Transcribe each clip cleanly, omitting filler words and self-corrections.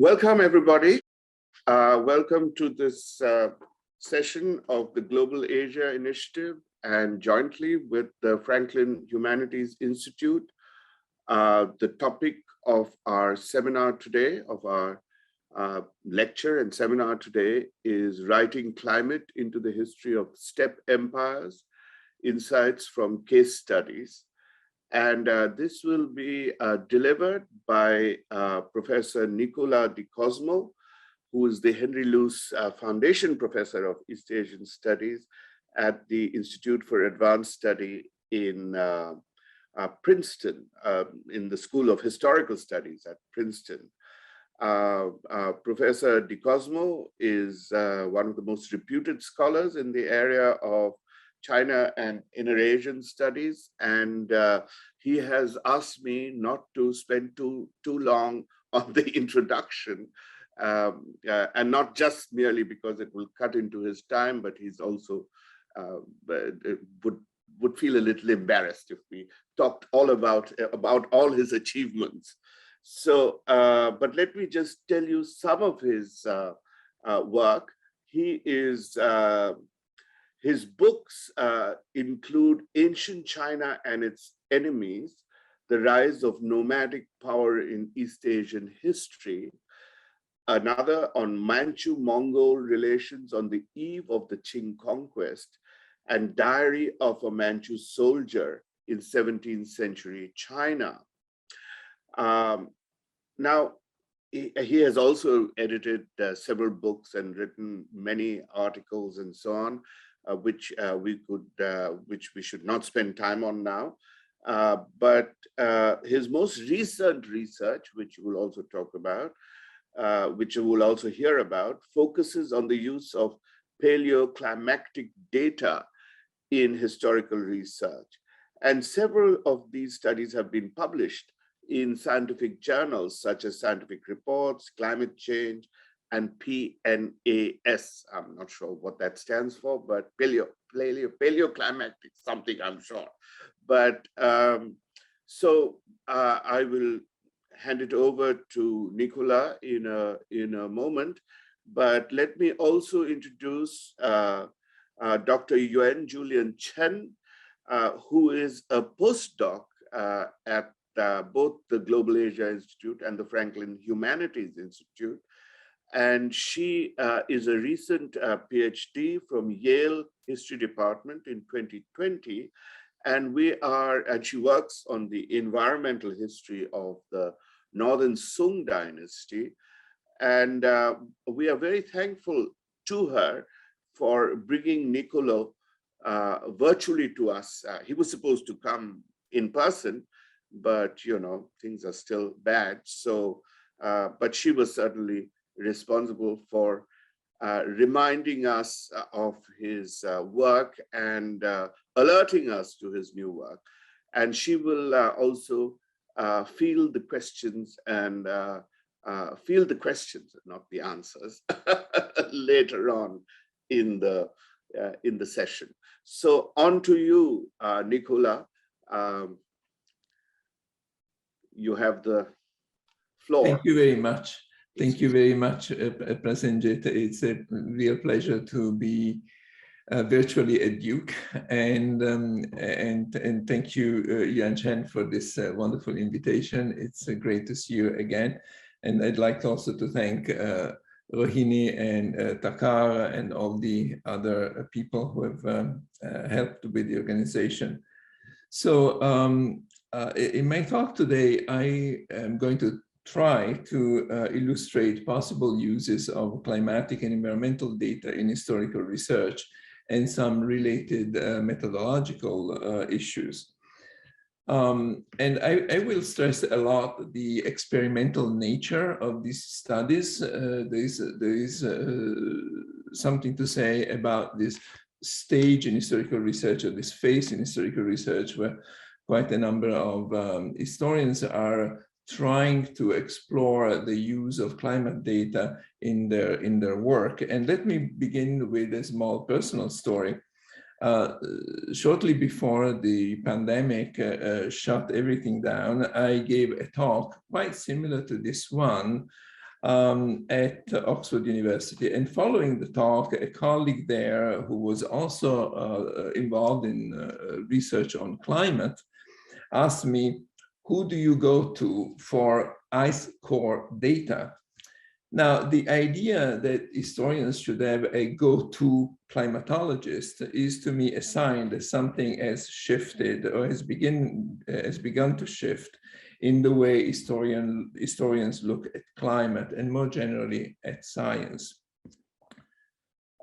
Welcome, everybody. Welcome to this session of the Global Asia Initiative and jointly with the Franklin Humanities Institute. The topic of our seminar today, of our lecture and seminar today, is Writing Climate into the History of Steppe Empires, Insights from Case Studies. And this will be delivered by Professor Nicola Di Cosmo, who is the Henry Luce Foundation Professor of East Asian Studies at the Institute for Advanced Study in Princeton, in the School of Historical Studies at Princeton. Professor Di Cosmo is one of the most reputed scholars in the area of China and Eurasian studies, and he has asked me not to spend too long on the introduction, and not just merely because it will cut into his time, but he's also would feel a little embarrassed if we talked all about all his achievements. So, but let me just tell you some of his work. His books include Ancient China and Its Enemies, The Rise of Nomadic Power in East Asian History, another on Manchu-Mongol relations on the eve of the Qing conquest, and Diary of a Manchu Soldier in 17th century China. Now, he has also edited several books and written many articles and so on, which we should not spend time on now. But his most recent research, which we'll also talk about, which you will also hear about, focuses on the use of paleoclimatic data in historical research. And several of these studies have been published in scientific journals such as Scientific Reports, Climate Change, and PNAS. I'm not sure what that stands for, but paleoclimatic, something I'm sure. But so I will hand it over to Nicola in a moment. But let me also introduce Dr. Yuan Julian Chen, who is a postdoc at both the Global Asia Institute and the Franklin Humanities Institute. And she is a recent PhD from Yale History Department in 2020. And she works on the environmental history of the Northern Sung dynasty. And we are very thankful to her for bringing Nicola virtually to us. He was supposed to come in person, but you know, things are still bad. So, but she was certainly responsible for reminding us of his work and alerting us to his new work. And she will also field the questions and field the questions, not the answers, later on in the session. So on to you, Nicola. You have the floor. Thank you very much. Thank you very much, Prasenjit. It's a real pleasure to be virtually at Duke, and thank you, Yuan Chen, for this wonderful invitation. It's great to see you again, and I'd like also to thank Rohini and Takar and all the other people who have helped with the organization. So in my talk today, I am going to try to illustrate possible uses of climatic and environmental data in historical research and some related methodological issues. And I will stress a lot the experimental nature of these studies. There is something to say about this stage in historical research, or this phase in historical research, where quite a number of historians are trying to explore the use of climate data in their work. And let me begin with a small personal story. Shortly before the pandemic shut everything down, I gave a talk quite similar to this one at Oxford University. And following the talk, a colleague there who was also involved in research on climate asked me, who do you go to for ice core data? Now, the idea that historians should have a go-to climatologist is to me a sign that something has shifted or has begun to shift in the way historians look at climate and more generally at science.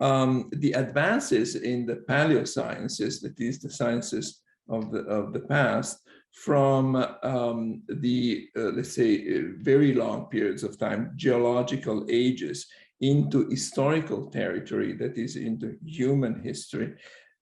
The advances in the paleosciences, that is the sciences of the past, from let's say, very long periods of time, geological ages, into historical territory, that is into human history,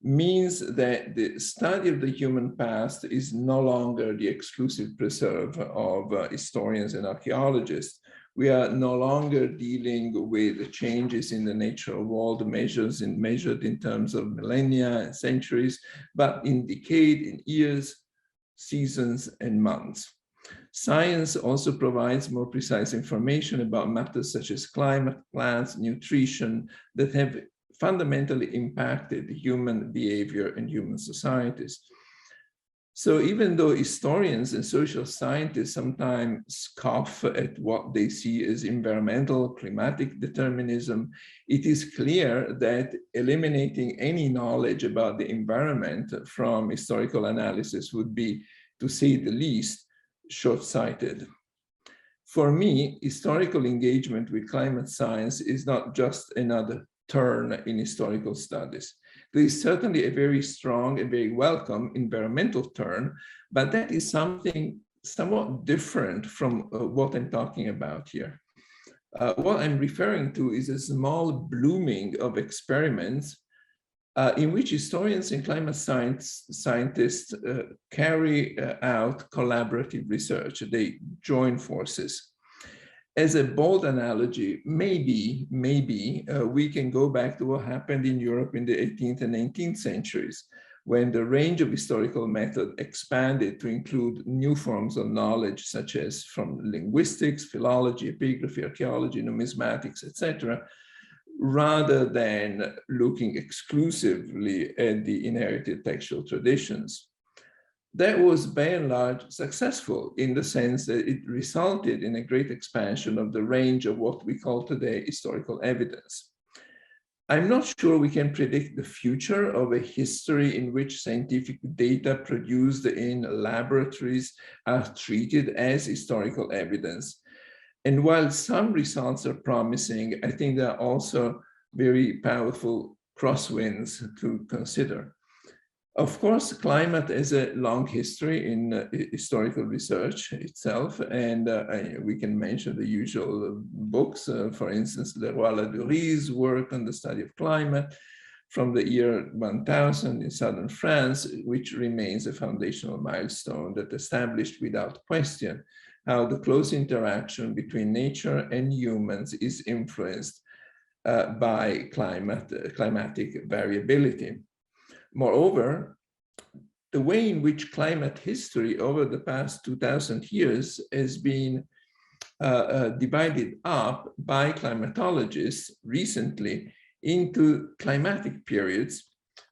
means that the study of the human past is no longer the exclusive preserve of historians and archaeologists. We are no longer dealing with the changes in the natural world measured in terms of millennia and centuries, but in decades, in years, seasons, and months. Science also provides more precise information about matters such as climate, plants, nutrition that have fundamentally impacted human behavior and human societies. So even though historians and social scientists sometimes scoff at what they see as environmental, climatic determinism, it is clear that eliminating any knowledge about the environment from historical analysis would be, to say the least, short-sighted. For me, historical engagement with climate science is not just another turn in historical studies. There is certainly a very strong and very welcome environmental turn, but that is something somewhat different from what I'm talking about here. What I'm referring to is a small blooming of experiments in which historians and climate scientists carry out collaborative research. They join forces. As a bold analogy, maybe we can go back to what happened in Europe in the 18th and 19th centuries, when the range of historical method expanded to include new forms of knowledge, such as from linguistics, philology, epigraphy, archaeology, numismatics, etc., rather than looking exclusively at the inherited textual traditions. That was by and large successful in the sense that it resulted in a great expansion of the range of what we call today historical evidence. I'm not sure we can predict the future of a history in which scientific data produced in laboratories are treated as historical evidence. And while some results are promising, I think there are also very powerful crosswinds to consider. Of course, climate has a long history in historical research itself, and we can mention the usual books, for instance, Leroy-Ladurie work on the study of climate from the year 1000 in southern France, which remains a foundational milestone that established without question how the close interaction between nature and humans is influenced by climatic variability. Moreover, the way in which climate history over the past 2000 years has been divided up by climatologists recently into climatic periods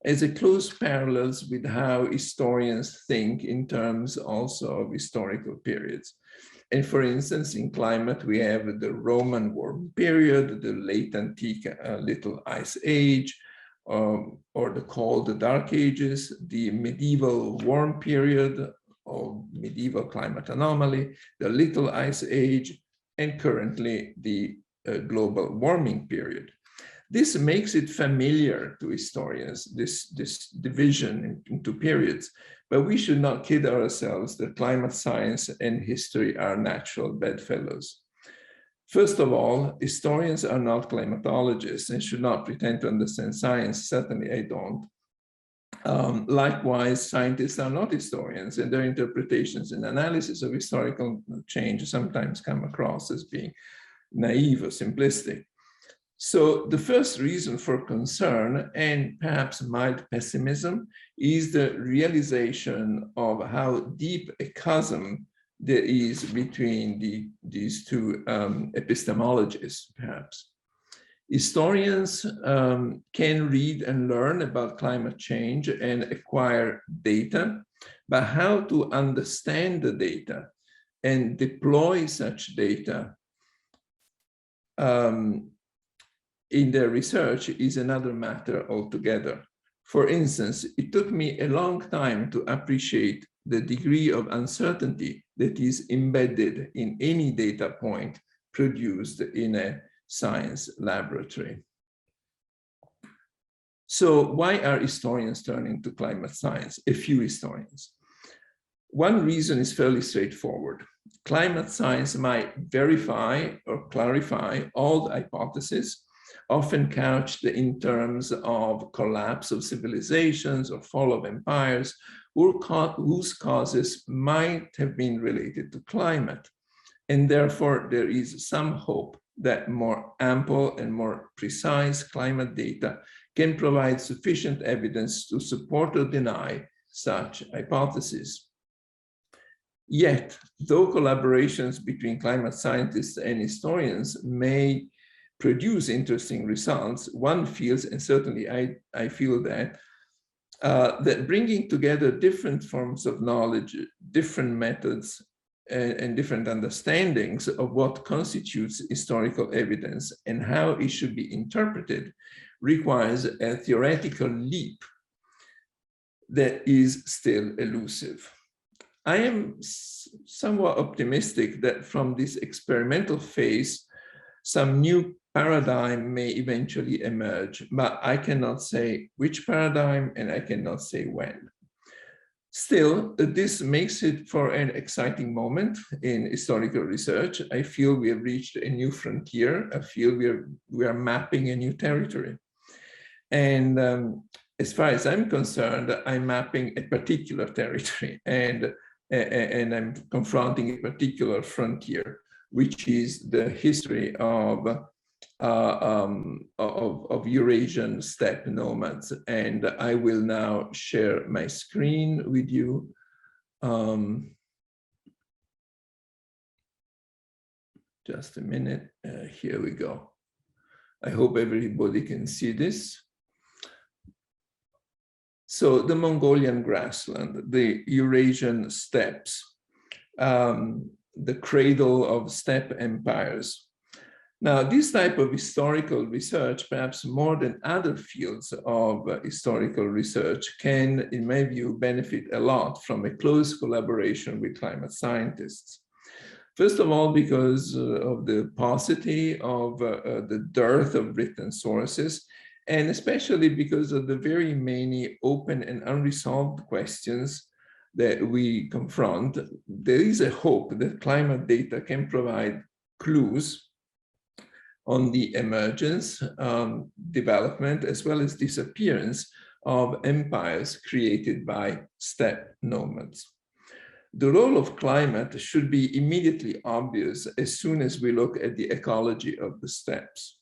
as a close parallels with how historians think in terms also of historical periods. And for instance, in climate, we have the Roman warm period, the late antique Little Ice Age, or the cold Dark Ages, the medieval warm period or medieval climate anomaly, the Little Ice Age, and currently the global warming period. This makes it familiar to historians, this division into periods, but we should not kid ourselves that climate science and history are natural bedfellows. First of all, historians are not climatologists and should not pretend to understand science. Certainly I don't. Likewise, scientists are not historians, and their interpretations and analysis of historical change sometimes come across as being naive or simplistic. So the first reason for concern and perhaps mild pessimism is the realization of how deep a chasm there is between these two epistemologies, perhaps. Historians can read and learn about climate change and acquire data, but how to understand the data and deploy such data in their research is another matter altogether. For instance, it took me a long time to appreciate the degree of uncertainty that is embedded in any data point produced in a science laboratory. So why are historians turning to climate science? A few historians. One reason is fairly straightforward. Climate science might verify or clarify old hypotheses, often couched in terms of collapse of civilizations or fall of empires, whose causes might have been related to climate. And therefore, there is some hope that more ample and more precise climate data can provide sufficient evidence to support or deny such hypotheses. Yet, though collaborations between climate scientists and historians may produce interesting results, one feels, and certainly I feel that, that bringing together different forms of knowledge, different methods, and different understandings of what constitutes historical evidence and how it should be interpreted requires a theoretical leap that is still elusive. I am somewhat optimistic that from this experimental phase, some new paradigm may eventually emerge, but I cannot say which paradigm and I cannot say when. Still, this makes it for an exciting moment in historical research. I feel we have reached a new frontier. I feel we are mapping a new territory. And as far as I'm concerned, I'm mapping a particular territory and I'm confronting a particular frontier, which is the history of Eurasian steppe nomads. And I will now share my screen with you. Just a minute, here we go. I hope everybody can see this. So the Mongolian grassland, the Eurasian steppes, the cradle of steppe empires. Now, this type of historical research, perhaps more than other fields of historical research, can, in my view, benefit a lot from a close collaboration with climate scientists. First of all, because of the paucity of the dearth of written sources, and especially because of the very many open and unresolved questions that we confront. There is a hope that climate data can provide clues on the emergence, development, as well as disappearance of empires created by steppe nomads. The role of climate should be immediately obvious as soon as we look at the ecology of the steppes.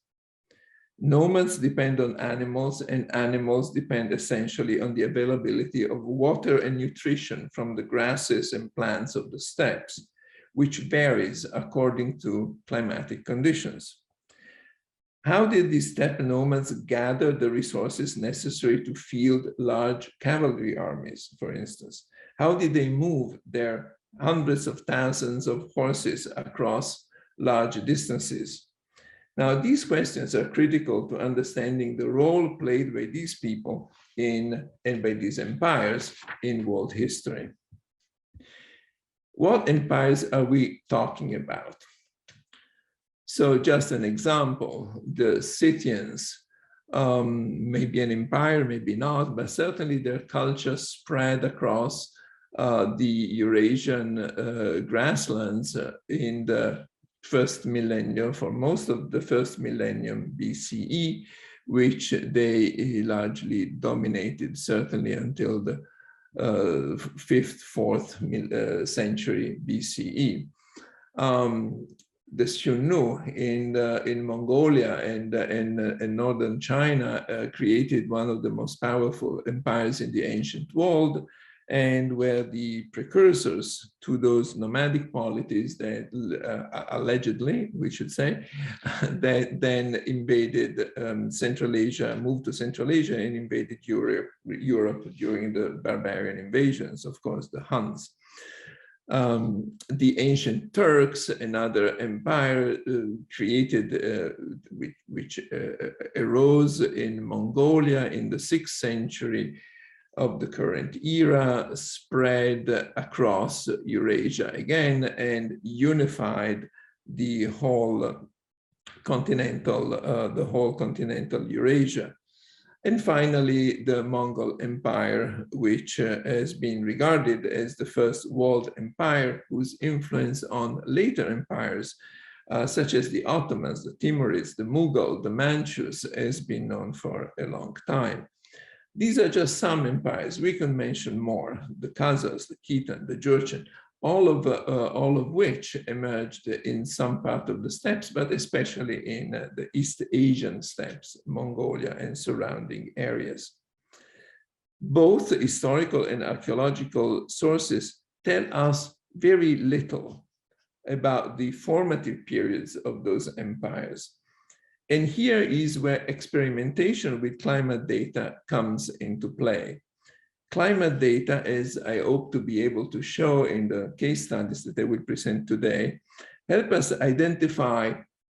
Nomads depend on animals, and animals depend essentially on the availability of water and nutrition from the grasses and plants of the steppes, which varies according to climatic conditions. How did these steppe nomads gather the resources necessary to field large cavalry armies, for instance? How did they move their hundreds of thousands of horses across large distances? Now, these questions are critical to understanding the role played by these people and by these empires in world history. What empires are we talking about? So just an example, the Scythians, maybe an empire, maybe not, but certainly their culture spread across the Eurasian grasslands in the first millennium, for most of the first millennium BCE, which they largely dominated, certainly until the 5th, 4th century BCE. The Xiongnu in Mongolia and northern China created one of the most powerful empires in the ancient world. and were the precursors to those nomadic polities that allegedly, we should say, that then invaded Central Asia, moved to Central Asia and invaded Europe during the barbarian invasions, of course, the Huns. The ancient Turks, another empire created, which arose in Mongolia in the 6th century of the current era, spread across Eurasia again and unified the whole continental Eurasia. And finally, the Mongol Empire, which has been regarded as the first world empire, whose influence on later empires, such as the Ottomans, the Timurids, the Mughal, the Manchus, has been known for a long time. These are just some empires. We can mention more: the Khazars, the Khitan, the Jurchen, all of which emerged in some part of the steppes, but especially in the East Asian steppes, Mongolia and surrounding areas. Both historical and archaeological sources tell us very little about the formative periods of those empires. And here is where experimentation with climate data comes into play. Climate data, as I hope to be able to show in the case studies that I will present today, help us identify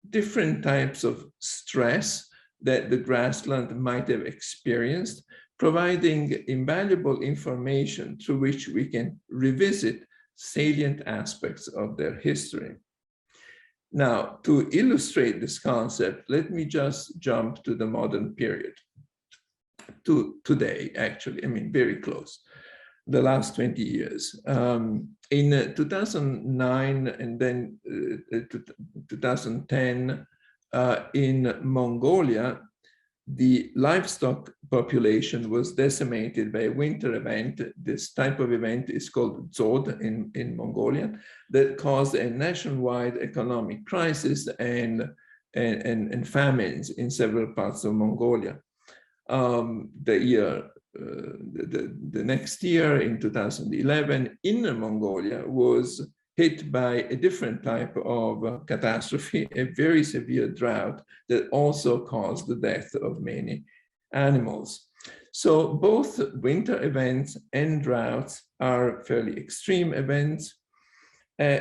different types of stress that the grassland might have experienced, providing invaluable information through which we can revisit salient aspects of their history. Now, to illustrate this concept, let me just jump to the modern period. To today, actually, I mean, very close, the last 20 years. In 2009 and then 2010, in Mongolia, the livestock population was decimated by a winter event. This type of event is called Drought in Mongolian, that caused a nationwide economic crisis and famines in several parts of Mongolia. The next year, in 2011, Inner Mongolia was hit by a different type of catastrophe, a very severe drought that also caused the death of many animals. So both winter events and droughts are fairly extreme events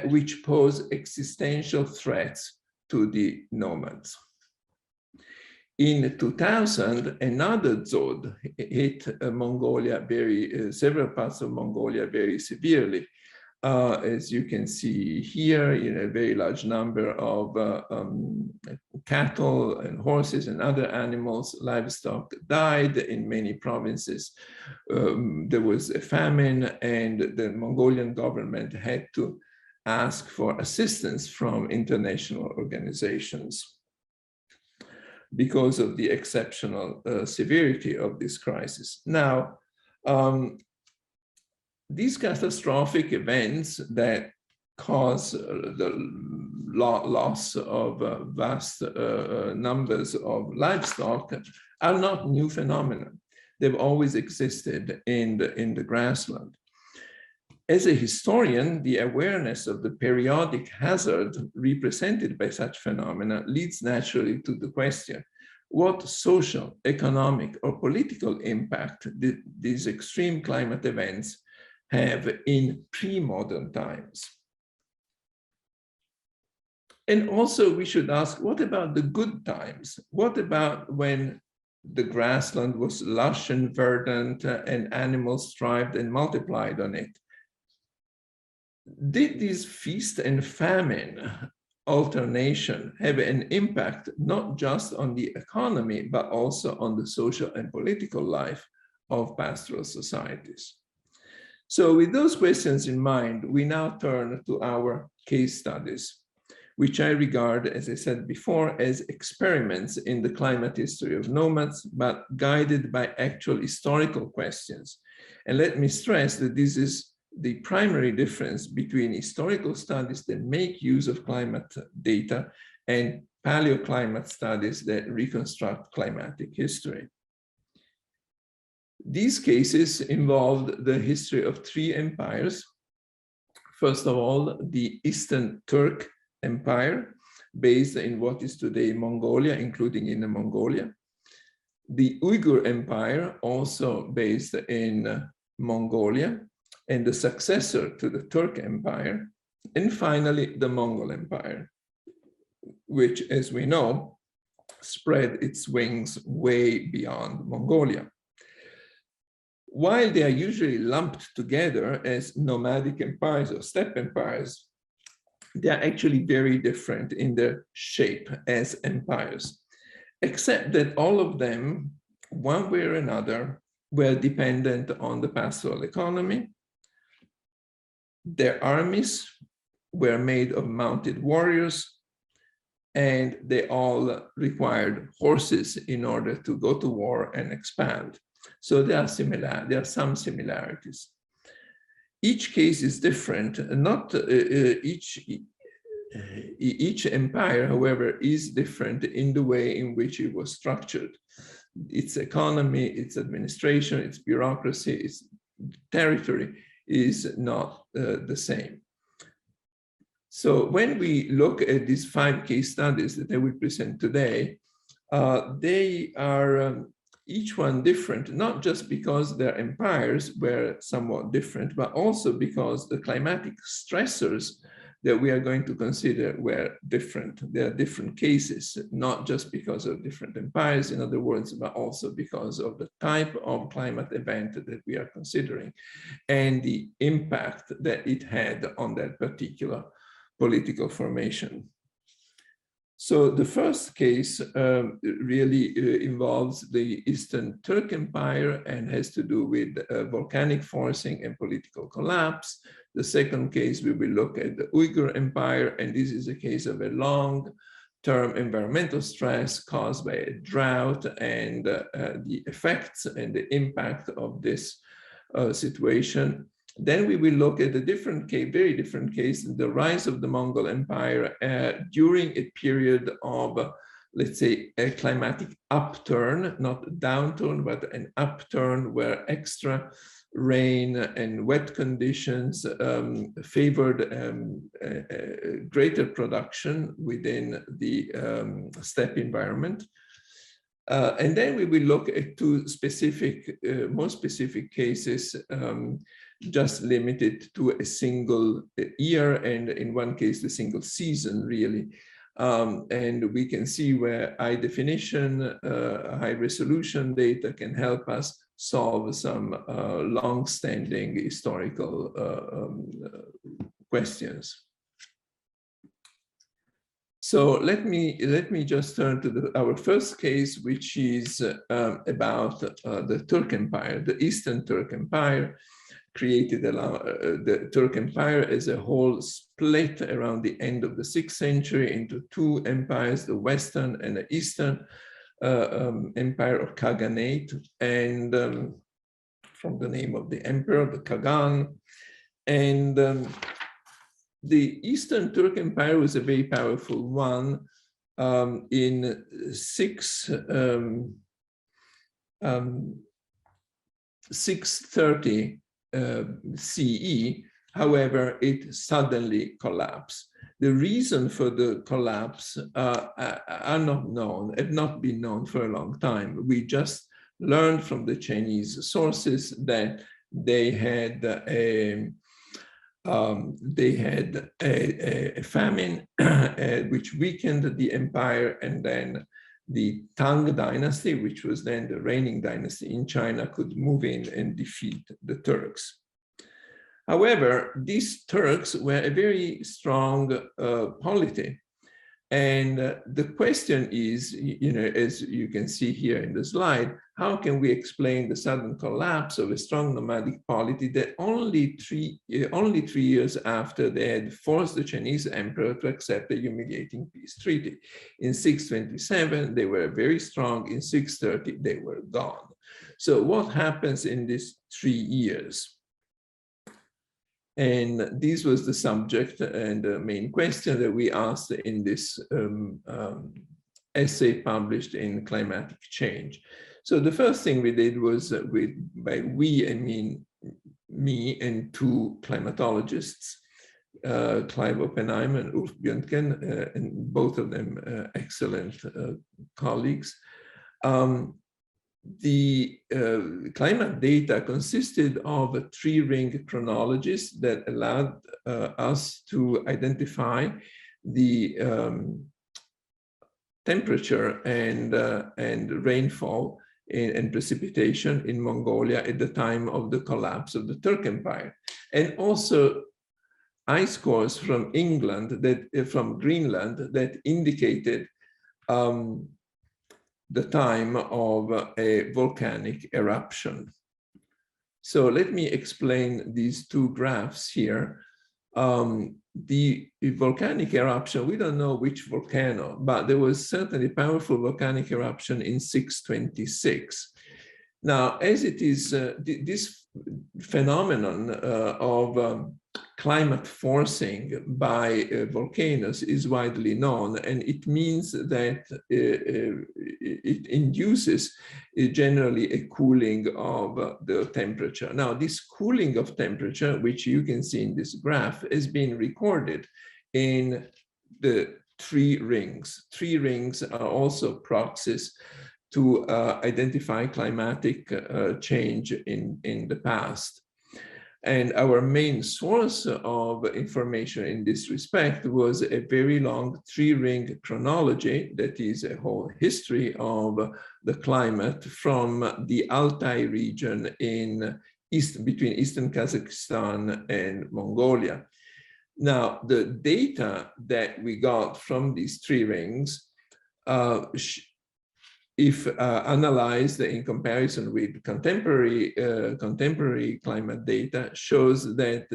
which pose existential threats to the nomads. In 2000, another Drought hit Mongolia several parts of Mongolia very severely. As you can see here, a very large number of cattle and horses and other animals, livestock died in many provinces. There was a famine, and the Mongolian government had to ask for assistance from international organizations because of the exceptional severity of this crisis. Now, these catastrophic events that cause the loss of vast numbers of livestock are not new phenomena. They've always existed in the grassland. As a historian, the awareness of the periodic hazard represented by such phenomena leads naturally to the question: what social, economic, or political impact did these extreme climate events have in pre-modern times? And also we should ask, what about the good times? What about when the grassland was lush and verdant and animals thrived and multiplied on it? Did this feast and famine alternation have an impact not just on the economy, but also on the social and political life of pastoral societies? So with those questions in mind, we now turn to our case studies, which I regard, as I said before, as experiments in the climate history of nomads, but guided by actual historical questions. And let me stress that this is the primary difference between historical studies that make use of climate data and paleoclimate studies that reconstruct climatic history. These cases involved the history of three empires. First of all, the Eastern Turk Empire, based in what is today Mongolia, including Inner Mongolia. The Uyghur Empire, also based in Mongolia, and the successor to the Turk Empire. And finally, the Mongol Empire, which, as we know, spread its wings way beyond Mongolia. While they are usually lumped together as nomadic empires or steppe empires, they are actually very different in their shape as empires, except that all of them, one way or another, were dependent on the pastoral economy. Their armies were made of mounted warriors, and they all required horses in order to go to war and expand. So there are some similarities. Each case is different. Not each empire, however, is different in the way in which it was structured. Its economy, its administration, its bureaucracy, its territory is not the same. So when we look at these 5 case studies that I will present today, they are each one different, not just because their empires were somewhat different, but also because the climatic stressors that we are going to consider were different. There are different cases, not just because of different empires, in other words, but also because of the type of climate event that we are considering and the impact that it had on that particular political formation. So the first case really involves the Eastern Turk Empire and has to do with volcanic forcing and political collapse. The second case, we will look at the Uyghur Empire, and this is a case of a long-term environmental stress caused by a drought and the effects and the impact of this situation. Then we will look at a different case, very different case, the rise of the Mongol Empire during a period of, let's say, a climatic upturn, not a downturn, but an upturn where extra rain and wet conditions favored greater production within the steppe environment. And then we will look at 2 specific, more specific cases, just limited to a single year, and in one case, the single season, really. And we can see where high definition, high resolution data can help us solve some long-standing historical questions. So let me just turn to our first case, which is about the Turk Empire, the Eastern Turk Empire. Created the Turk Empire as a whole, split around the end of the 6th century into 2 empires, the Western and the Eastern Empire of Khaganate, and from the name of the emperor, the Khagan. And the Eastern Turk Empire was a very powerful one in 630 CE. However, it suddenly collapsed. The reason for the collapse are not known, have not been known for a long time. We just learned from the Chinese sources that they had a famine which weakened the empire, and then the Tang dynasty, which was then the reigning dynasty in China, could move in and defeat the Turks. However, these Turks were a very strong polity. And the question is, as you can see here in the slide, how can we explain the sudden collapse of a strong nomadic polity that only three years after they had forced the Chinese emperor to accept a humiliating peace treaty? In 627, they were very strong. In 630, they were gone. So what happens in these 3 years? And this was the subject and the main question that we asked in this essay published in Climatic Change. So the first thing we did was, by we, I mean me and two climatologists, Clive Oppenheim and Ulf Björnken, and both of them excellent colleagues. The climate data consisted of three-ring chronologies that allowed us to identify the temperature and rainfall and precipitation in Mongolia at the time of the collapse of the Turkish Empire, and also ice cores from England, from Greenland, that indicated the time of a volcanic eruption. So let me explain these two graphs here. The volcanic eruption, we don't know which volcano, but there was certainly powerful volcanic eruption in 626. Now, as it is, this phenomenon of climate forcing by volcanoes is widely known, and it means that it induces generally a cooling of the temperature. Now, this cooling of temperature, which you can see in this graph, has been recorded in the three rings. Three rings are also proxies to identify climatic change in the past. And our main source of information in this respect was a very long three-ring chronology that is a whole history of the climate from the Altai region in between Eastern Kazakhstan and Mongolia. Now, the data that we got from these three rings, if analyzed in comparison with contemporary climate data, shows that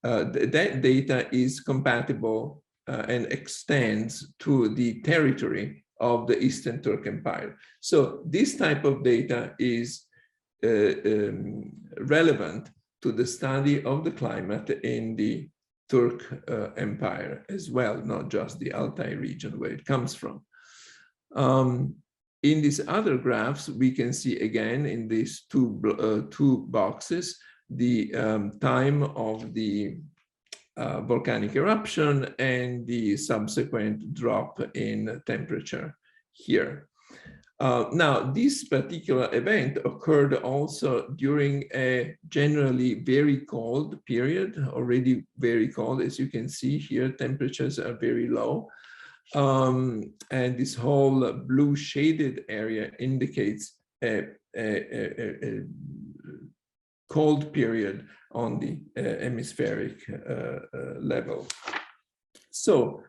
that data is compatible and extends to the territory of the Eastern Turkish Empire. So this type of data is relevant to the study of the climate in the Turkish Empire as well, not just the Altai region where it comes from. In these other graphs, we can see again in these two boxes the time of the volcanic eruption and the subsequent drop in temperature here. Now, this particular event occurred also during a generally very cold period, already very cold. As you can see here, temperatures are very low. And this whole blue shaded area indicates a cold period on the hemispheric level. So,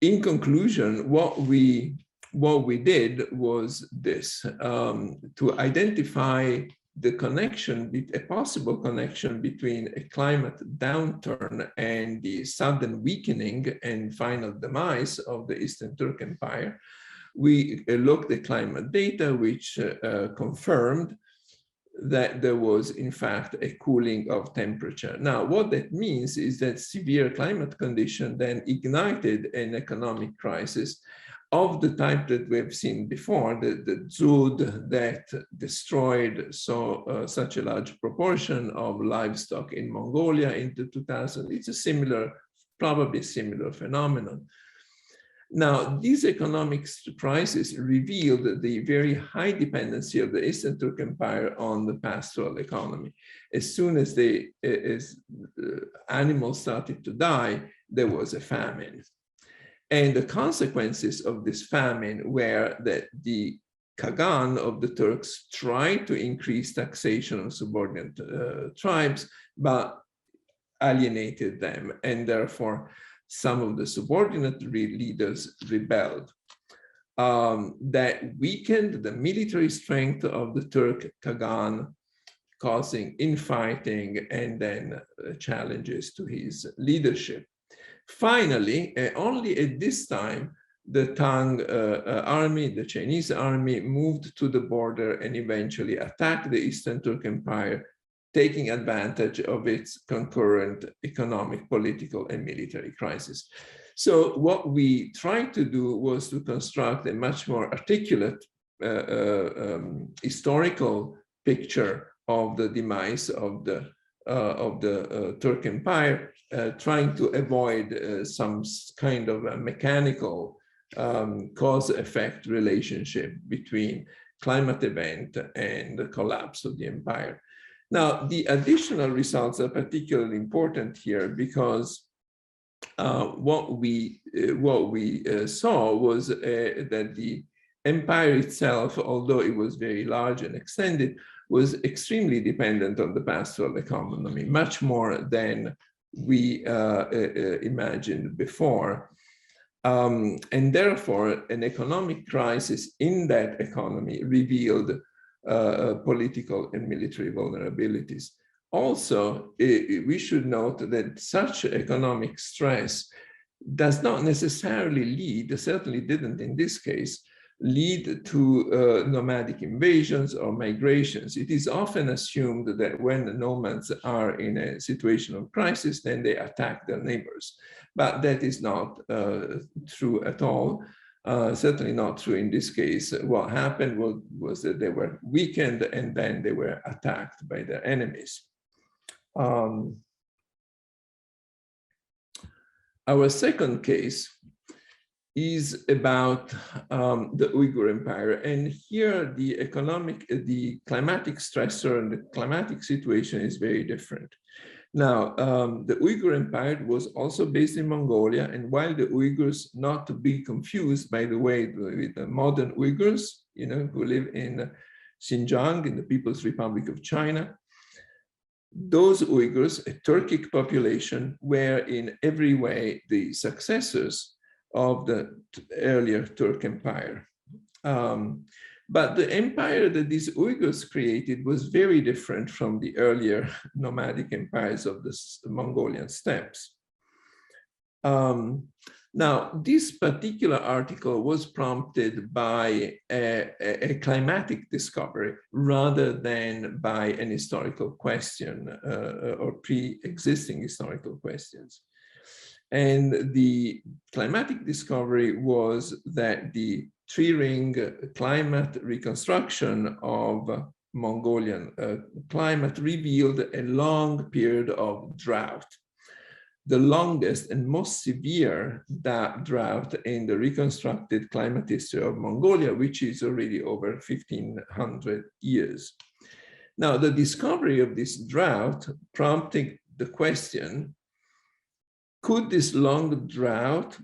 in conclusion, what we did was this, to identify the connection, a possible connection between a climate downturn and the sudden weakening and final demise of the Eastern Turkish Empire. We looked at climate data, which confirmed that there was, in fact, a cooling of temperature. Now, what that means is that severe climate condition then ignited an economic crisis of the type that we've seen before, the Drought that destroyed such a large proportion of livestock in Mongolia in the 2000s. It's a similar, probably similar phenomenon. Now, these economic crises revealed the very high dependency of the Eastern Turkish Empire on the pastoral economy. As soon as animals started to die, there was a famine. And the consequences of this famine were that the Kagan of the Turks tried to increase taxation on subordinate tribes, but alienated them, and therefore some of the subordinate leaders rebelled. That weakened the military strength of the Turk Kagan, causing infighting and then challenges to his leadership. Finally, only at this time, the Tang army, the Chinese army, moved to the border and eventually attacked the Eastern Turkish Empire, taking advantage of its concurrent economic, political, and military crisis. So what we tried to do was to construct a much more articulate historical picture of the demise of the Turkish Empire, trying to avoid some kind of a mechanical cause-effect relationship between climate event and the collapse of the empire. Now, the additional results are particularly important here because what we saw was that the empire itself, although it was very large and extended, was extremely dependent on the pastoral economy, much more than we imagined before. And therefore, an economic crisis in that economy revealed political and military vulnerabilities. Also, we should note that such economic stress does not necessarily lead, certainly didn't in this case, lead to nomadic invasions or migrations. It is often assumed that when the nomads are in a situation of crisis, then they attack their neighbors. But that is not true at all. Certainly not true in this case. What happened was that they were weakened and then they were attacked by their enemies. Our second case is about the Uyghur Empire. And here the climatic stressor and the climatic situation is very different. Now, the Uyghur Empire was also based in Mongolia, and while the Uyghurs, not to be confused, by the way, with the modern Uyghurs, who live in Xinjiang, in the People's Republic of China, those Uyghurs, a Turkic population, were in every way the successors of the earlier Turk Empire. But the empire that these Uyghurs created was very different from the earlier nomadic empires of the Mongolian steppes. Now, this particular article was prompted by a climatic discovery rather than by an historical question or pre-existing historical questions. And the climatic discovery was that the three-ring climate reconstruction of Mongolian climate revealed a long period of drought, the longest and most severe drought in the reconstructed climate history of Mongolia, which is already over 1,500 years. Now, the discovery of this drought prompted the question, could this long drought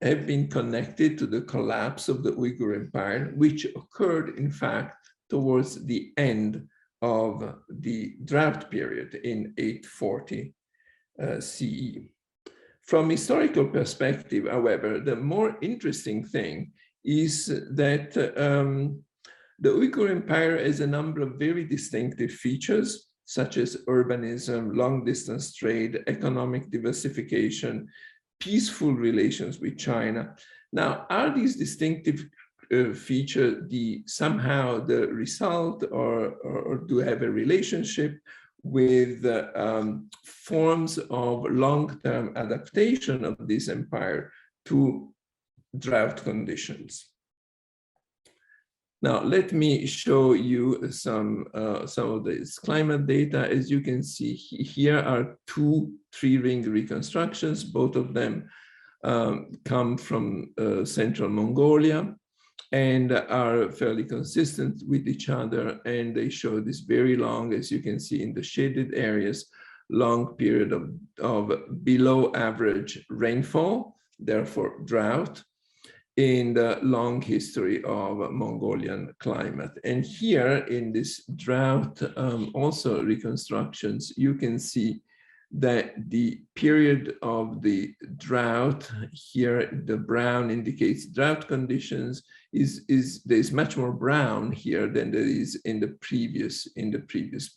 have been connected to the collapse of the Uyghur Empire, which occurred, in fact, towards the end of the drought period in 840 CE. From historical perspective, however, the more interesting thing is that the Uyghur Empire has a number of very distinctive features, such as urbanism, long-distance trade, economic diversification, peaceful relations with China. Now, are these distinctive features somehow the result or do have a relationship with forms of long-term adaptation of this empire to drought conditions? Now, let me show you some of this climate data. As you can see, here are two three-ring reconstructions. Both of them come from central Mongolia and are fairly consistent with each other. And they show this very long, as you can see in the shaded areas, long period of below average rainfall, therefore drought, in the long history of Mongolian climate. And here in this drought, also reconstructions, you can see that the period of the drought here, the brown indicates drought conditions, there's much more brown here than there is in the previous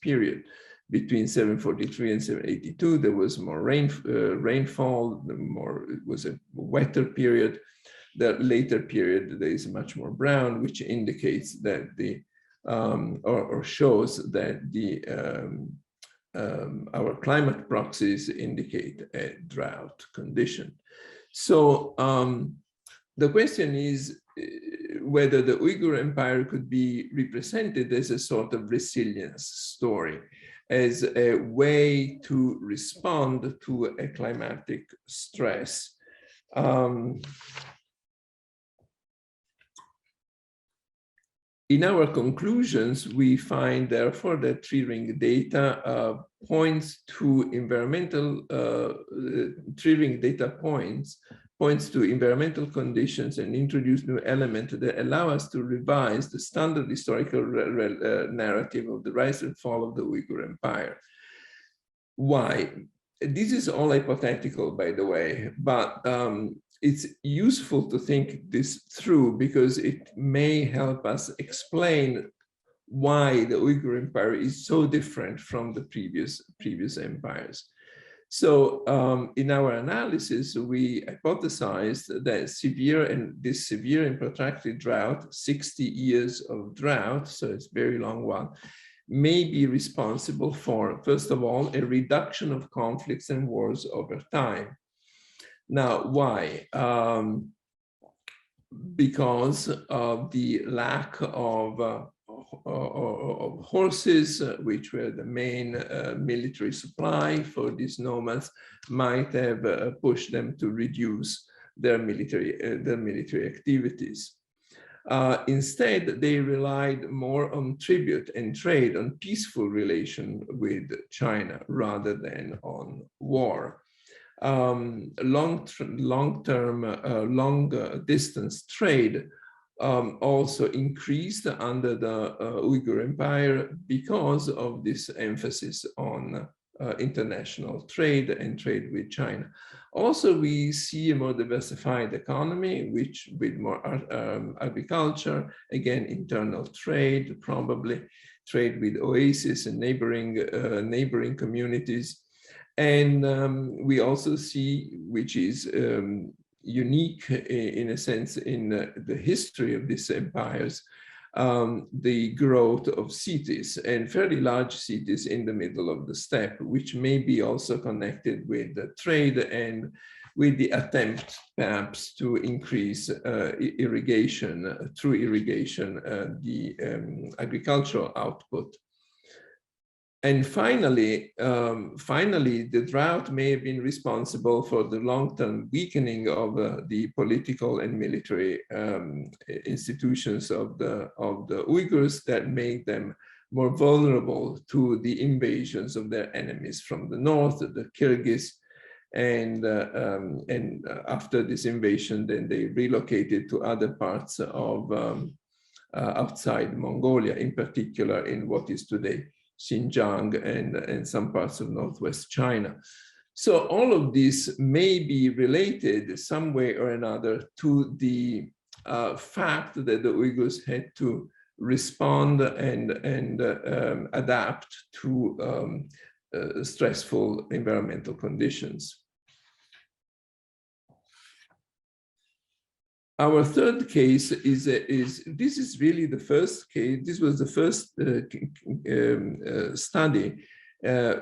period. Between 743 and 782, there was more rainfall, it was a wetter period. The later period, there is much more brown, which indicates that or shows that our climate proxies indicate a drought condition. So the question is, whether the Uyghur Empire could be represented as a sort of resilience story, as a way to respond to a climatic stress. In our conclusions, we find, therefore, that tree-ring data points to environmental, tree-ring data points to environmental conditions and introduce new elements that allow us to revise the standard historical narrative of the rise and fall of the Uyghur Empire. Why? This is all hypothetical, by the way, but it's useful to think this through because it may help us explain why the Uyghur Empire is so different from the previous empires. So in our analysis, we hypothesized that severe and protracted drought, 60 years of drought, so it's a very long one, may be responsible for, first of all, a reduction of conflicts and wars over time. Now, why? Because of the lack of horses, which were the main military supply for these nomads, might have pushed them to reduce their military activities. Instead, they relied more on tribute and trade, on peaceful relation with China rather than on war. Long distance trade also increased under the Uyghur Empire because of this emphasis on international trade and trade with China. Also, we see a more diversified economy, which with more agriculture, again, internal trade, probably trade with oases and neighboring communities. And we also see, which is unique in a sense in the history of these empires, the growth of cities and fairly large cities in the middle of the steppe, which may be also connected with the trade and with the attempt perhaps to increase irrigation, through irrigation, the agricultural output. And finally, the drought may have been responsible for the long-term weakening of the political and military institutions of the Uyghurs that made them more vulnerable to the invasions of their enemies from the north, the Kyrgyz, and after this invasion, then they relocated to other parts of outside Mongolia, in particular in what is today Xinjiang and some parts of northwest China. So all of this may be related some way or another to the fact that the Uyghurs had to respond and adapt to stressful environmental conditions. Our third case is this is really the first case. This was the first study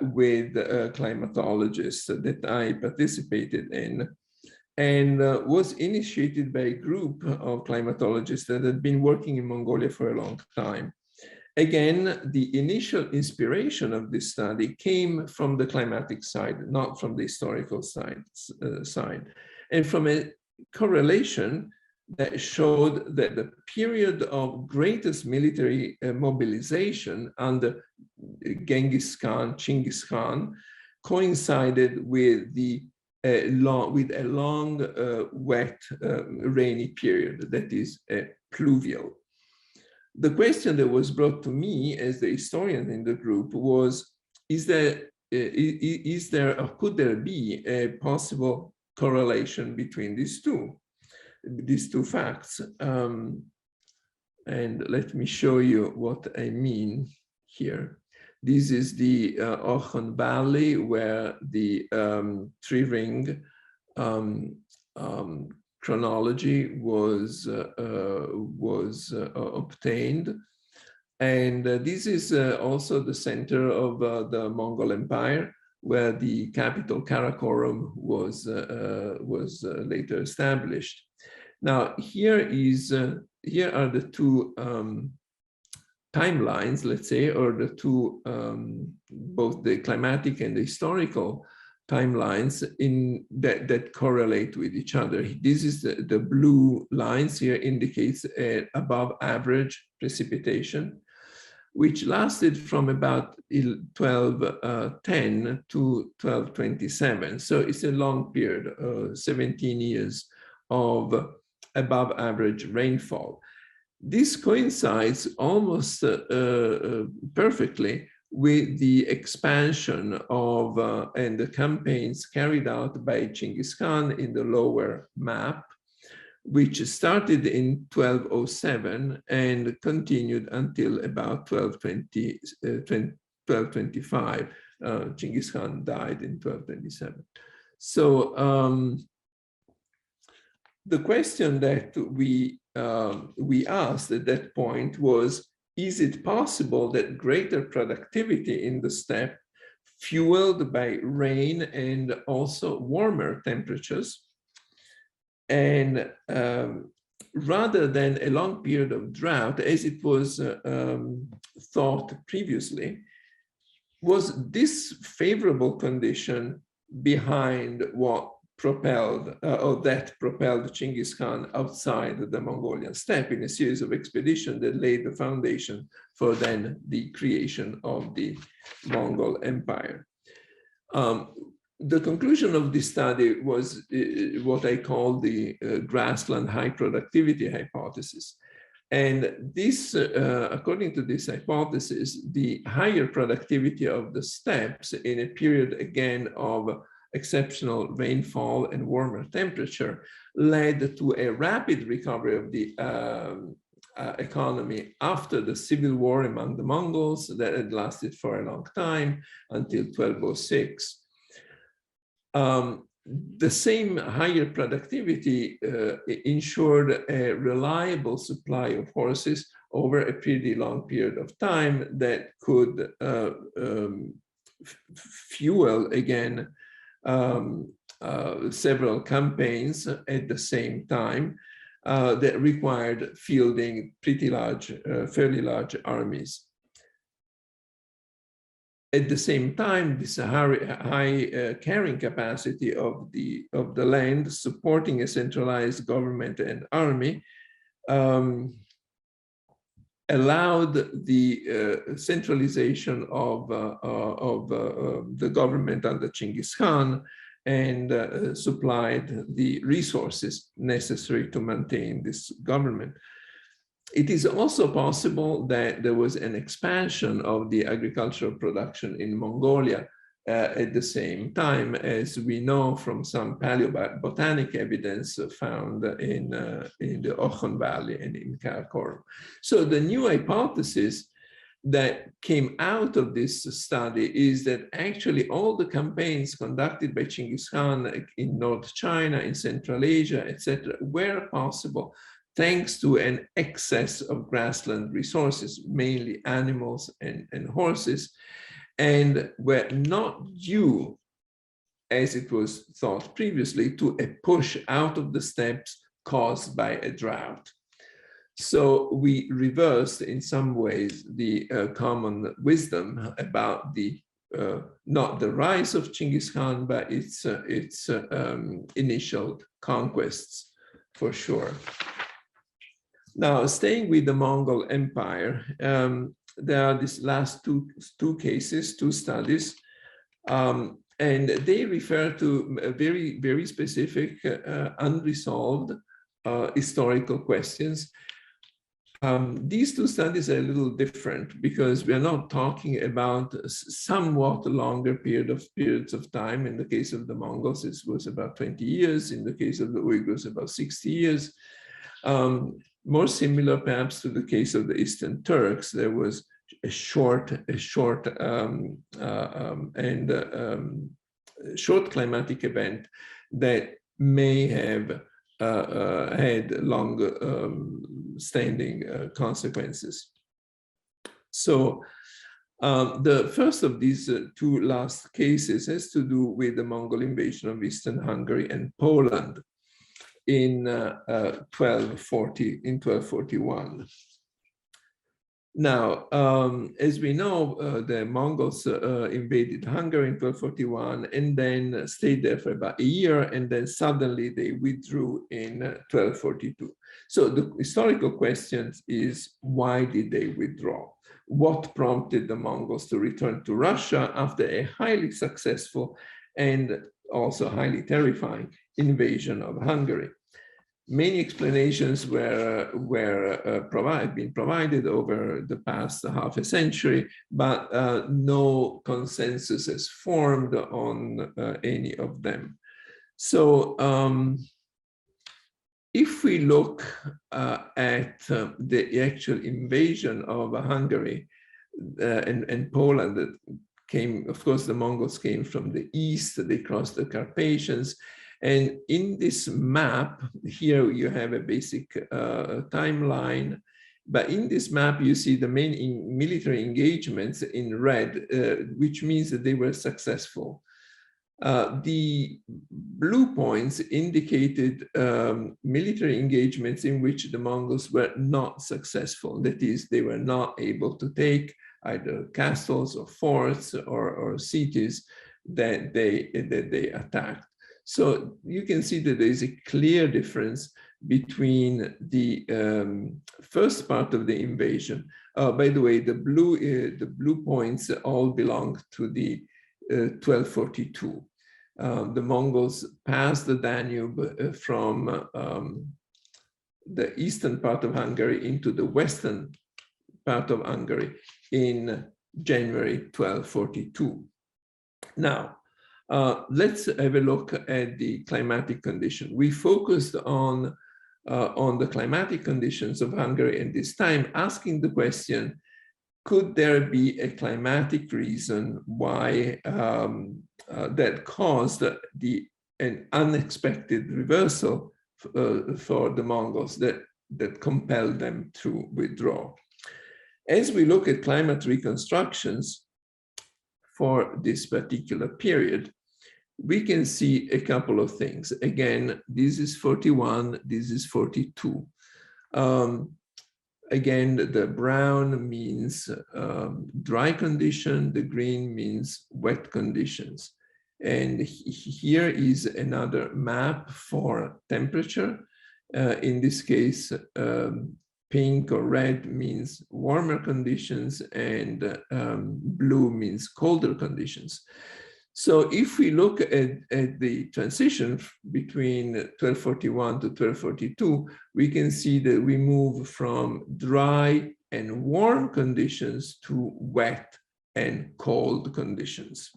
with climatologists that I participated in, and was initiated by a group of climatologists that had been working in Mongolia for a long time. Again, the initial inspiration of this study came from the climatic side, not from the historical side, and from a correlation that showed that the period of greatest military mobilization under Genghis Khan, Chinggis Khan, coincided with a long, wet, rainy period, that is pluvial. The question that was brought to me as the historian in the group was, could there be a possible correlation between these two facts? And let me show you what I mean here. This is the Ochon Valley, where the tree ring chronology was obtained. And this is also the center of the Mongol Empire, where the capital Karakorum was later established. Now, here are the two timelines, let's say, or the two, both the climatic and the historical timelines that correlate with each other. This is the blue lines here indicates above average precipitation, which lasted from about 1210 to 1227. So it's a long period, 17 years of above average rainfall. This coincides almost perfectly with the expansion of and the campaigns carried out by Genghis Khan in the lower map, which started in 1207 and continued until about 1225. Genghis Khan died in 1227. So the question that we asked at that point was, is it possible that greater productivity in the steppe, fueled by rain and also warmer temperatures, and rather than a long period of drought, as it was thought previously, was this favorable condition behind what propelled, or that propelled Genghis Khan outside the Mongolian steppe in a series of expeditions that laid the foundation for then the creation of the Mongol Empire. The conclusion of this study was what I call the grassland high productivity hypothesis. And this, according to this hypothesis, the higher productivity of the steppes in a period again of exceptional rainfall and warmer temperature led to a rapid recovery of the economy after the civil war among the Mongols that had lasted for a long time until 1206. The same higher productivity ensured a reliable supply of horses over a pretty long period of time that could fuel again several campaigns at the same time that required fielding pretty large, fairly large armies. At the same time, this high carrying capacity of the land, supporting a centralized government and army, allowed the centralization of the government under Genghis Khan and supplied the resources necessary to maintain this government. It is also possible that there was an expansion of the agricultural production in Mongolia at the same time, as we know from some paleobotanic evidence found in the Ochon Valley and in Karakorum. So the new hypothesis that came out of this study is that actually all the campaigns conducted by Genghis Khan in North China, in Central Asia, etc., were possible thanks to an excess of grassland resources, mainly animals and horses, and were not due, as it was thought previously, to a push out of the steppes caused by a drought. So we reversed in some ways the common wisdom about the not the rise of Genghis Khan, but its initial conquests, for sure. Now, staying with the Mongol Empire, there are these last two cases, two studies, and they refer to very, very specific unresolved historical questions. These two studies are a little different because we are not talking about somewhat longer periods of time. In the case of the Mongols, it was about 20 years. In the case of the Uyghurs, about 60 years. More similar perhaps to the case of the Eastern Turks, there was a short climatic event that may have had long standing consequences. So the first of these two last cases has to do with the Mongol invasion of Eastern Hungary and Poland. in 1241. Now, as we know, the Mongols invaded Hungary in 1241 and then stayed there for about a year, and then suddenly they withdrew in 1242. So the historical question is, why did they withdraw? What prompted the Mongols to return to Russia after a highly successful and also highly terrifying invasion of Hungary? Many explanations were been provided over the past half a century, but no consensus has formed on any of them. So if we look at the actual invasion of Hungary and Poland, that came, of course, the Mongols came from the east, they crossed the Carpathians. And in this map, here you have a basic timeline, but in this map you see the main military engagements in red, which means that they were successful. The blue points indicated military engagements in which the Mongols were not successful. That is, they were not able to take either castles or forts or cities that they attacked. So you can see that there is a clear difference between the first part of the invasion. By the way, the blue points all belong to the 1242. The Mongols passed the Danube from the eastern part of Hungary into the western part of Hungary in January 1242. Now, let's have a look at the climatic condition. We focused on the climatic conditions of Hungary at this time, asking the question, could there be a climatic reason why that caused an unexpected reversal for the Mongols that compelled them to withdraw? As we look at climate reconstructions for this particular period, we can see a couple of things. Again, this is 41, this is 42. Again, the brown means dry condition, the green means wet conditions. And here is another map for temperature. In this case, pink or red means warmer conditions, and blue means colder conditions. So if we look at the transition between 1241 to 1242, we can see that we move from dry and warm conditions to wet and cold conditions.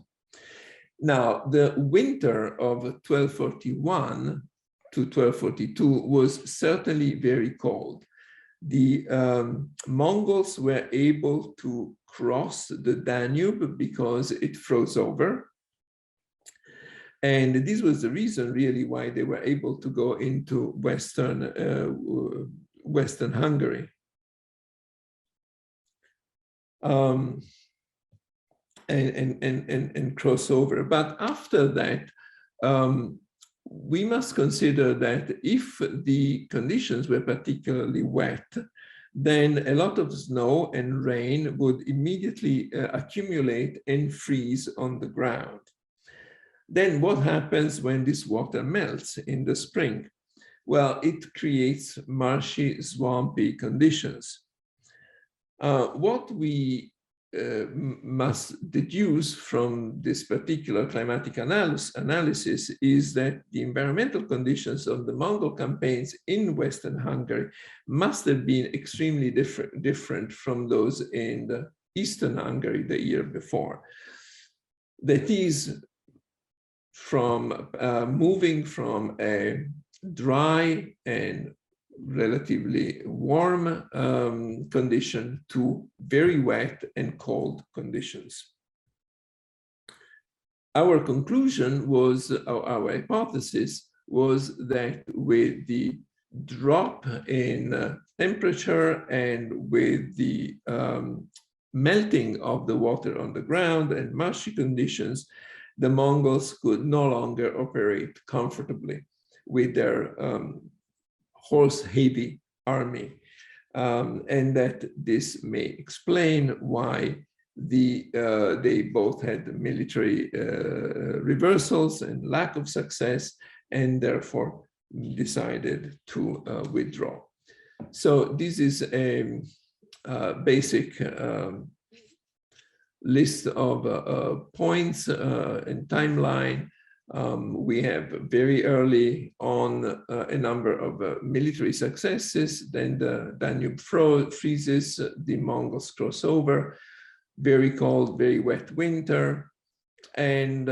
Now, the winter of 1241 to 1242 was certainly very cold. The Mongols were able to cross the Danube because it froze over. And this was the reason really why they were able to go into Western Hungary. And cross over. But after that, we must consider that if the conditions were particularly wet, then a lot of snow and rain would immediately accumulate and freeze on the ground. Then what happens when this water melts in the spring? Well, it creates marshy, swampy conditions. What we must deduce from this particular climatic analysis is that the environmental conditions of the Mongol campaigns in Western Hungary must have been extremely different from those in the Eastern Hungary the year before. That is, from moving from a dry and relatively warm condition to very wet and cold conditions. Our conclusion was, our hypothesis was that with the drop in temperature and with the melting of the water on the ground and marshy conditions, the Mongols could no longer operate comfortably. with their horse-heavy army, and that this may explain why they both had military reversals and lack of success, and therefore decided to withdraw. So this is a basic list of points and timeline. We have very early on a number of military successes, then the Danube freezes, the Mongols cross over, very cold, very wet winter, and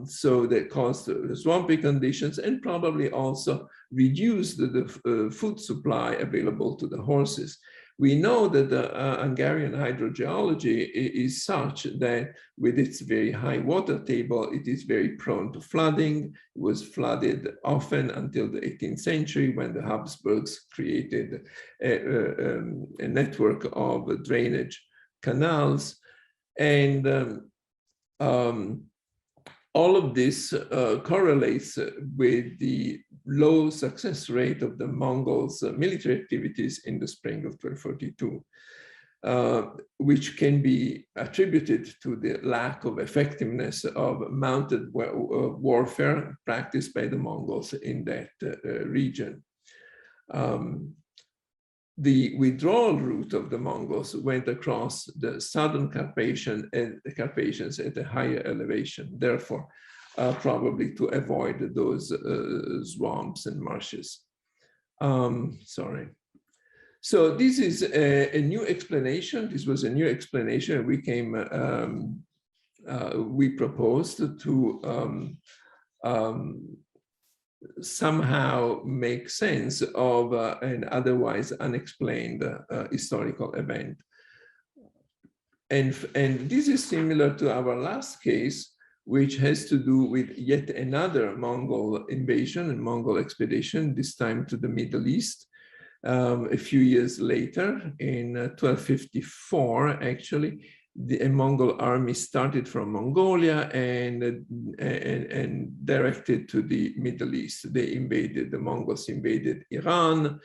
so that caused swampy conditions and probably also reduced the food supply available to the horses. We know that the Hungarian hydrogeology is such that with its very high water table, it is very prone to flooding. It was flooded often until the 18th century when the Habsburgs created a network of drainage canals. And all of this correlates with the low success rate of the Mongols' military activities in the spring of 1242, which can be attributed to the lack of effectiveness of mounted warfare practiced by the Mongols in that region. The withdrawal route of the Mongols went across the southern Carpathians at a higher elevation, therefore probably to avoid those swamps and marshes. Sorry. So this is a new explanation. This was a new explanation we proposed to somehow make sense of an otherwise unexplained historical event. And this is similar to our last case, which has to do with yet another Mongol invasion and Mongol expedition, this time to the Middle East. A few years later, in 1254, actually, a Mongol army started from Mongolia and directed to the Middle East. The Mongols invaded Iran,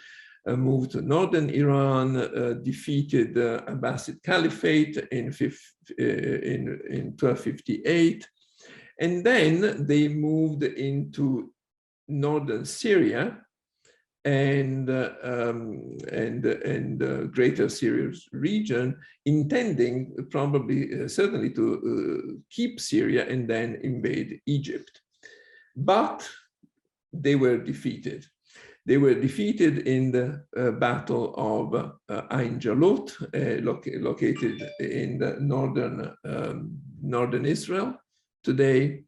moved to northern Iran, defeated the Abbasid Caliphate in 1258. And then they moved into northern Syria and greater Syria region, intending probably certainly to keep Syria and then invade Egypt. But they were defeated. They were defeated in the Battle of Ain Jalut, located in the northern Israel today,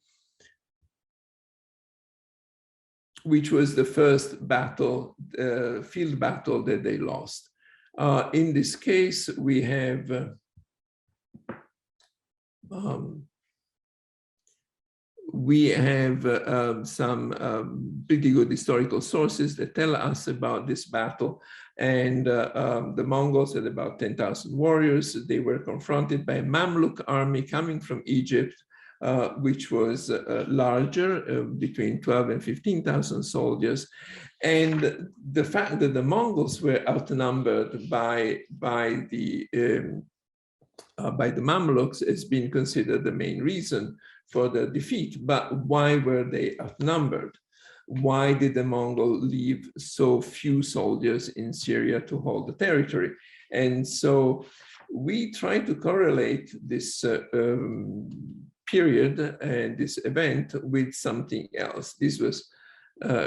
which was the first battle, field battle that they lost. In this case, we have some pretty good historical sources that tell us about this battle. And the Mongols had about 10,000 warriors. They were confronted by a Mamluk army coming from Egypt, which was larger, between 12 and 15,000 soldiers. And the fact that the Mongols were outnumbered by the Mamluks has been considered the main reason for the defeat. But why were they outnumbered? Why did the Mongol leave so few soldiers in Syria to hold the territory? And so we try to correlate this period and this event with something else. This was,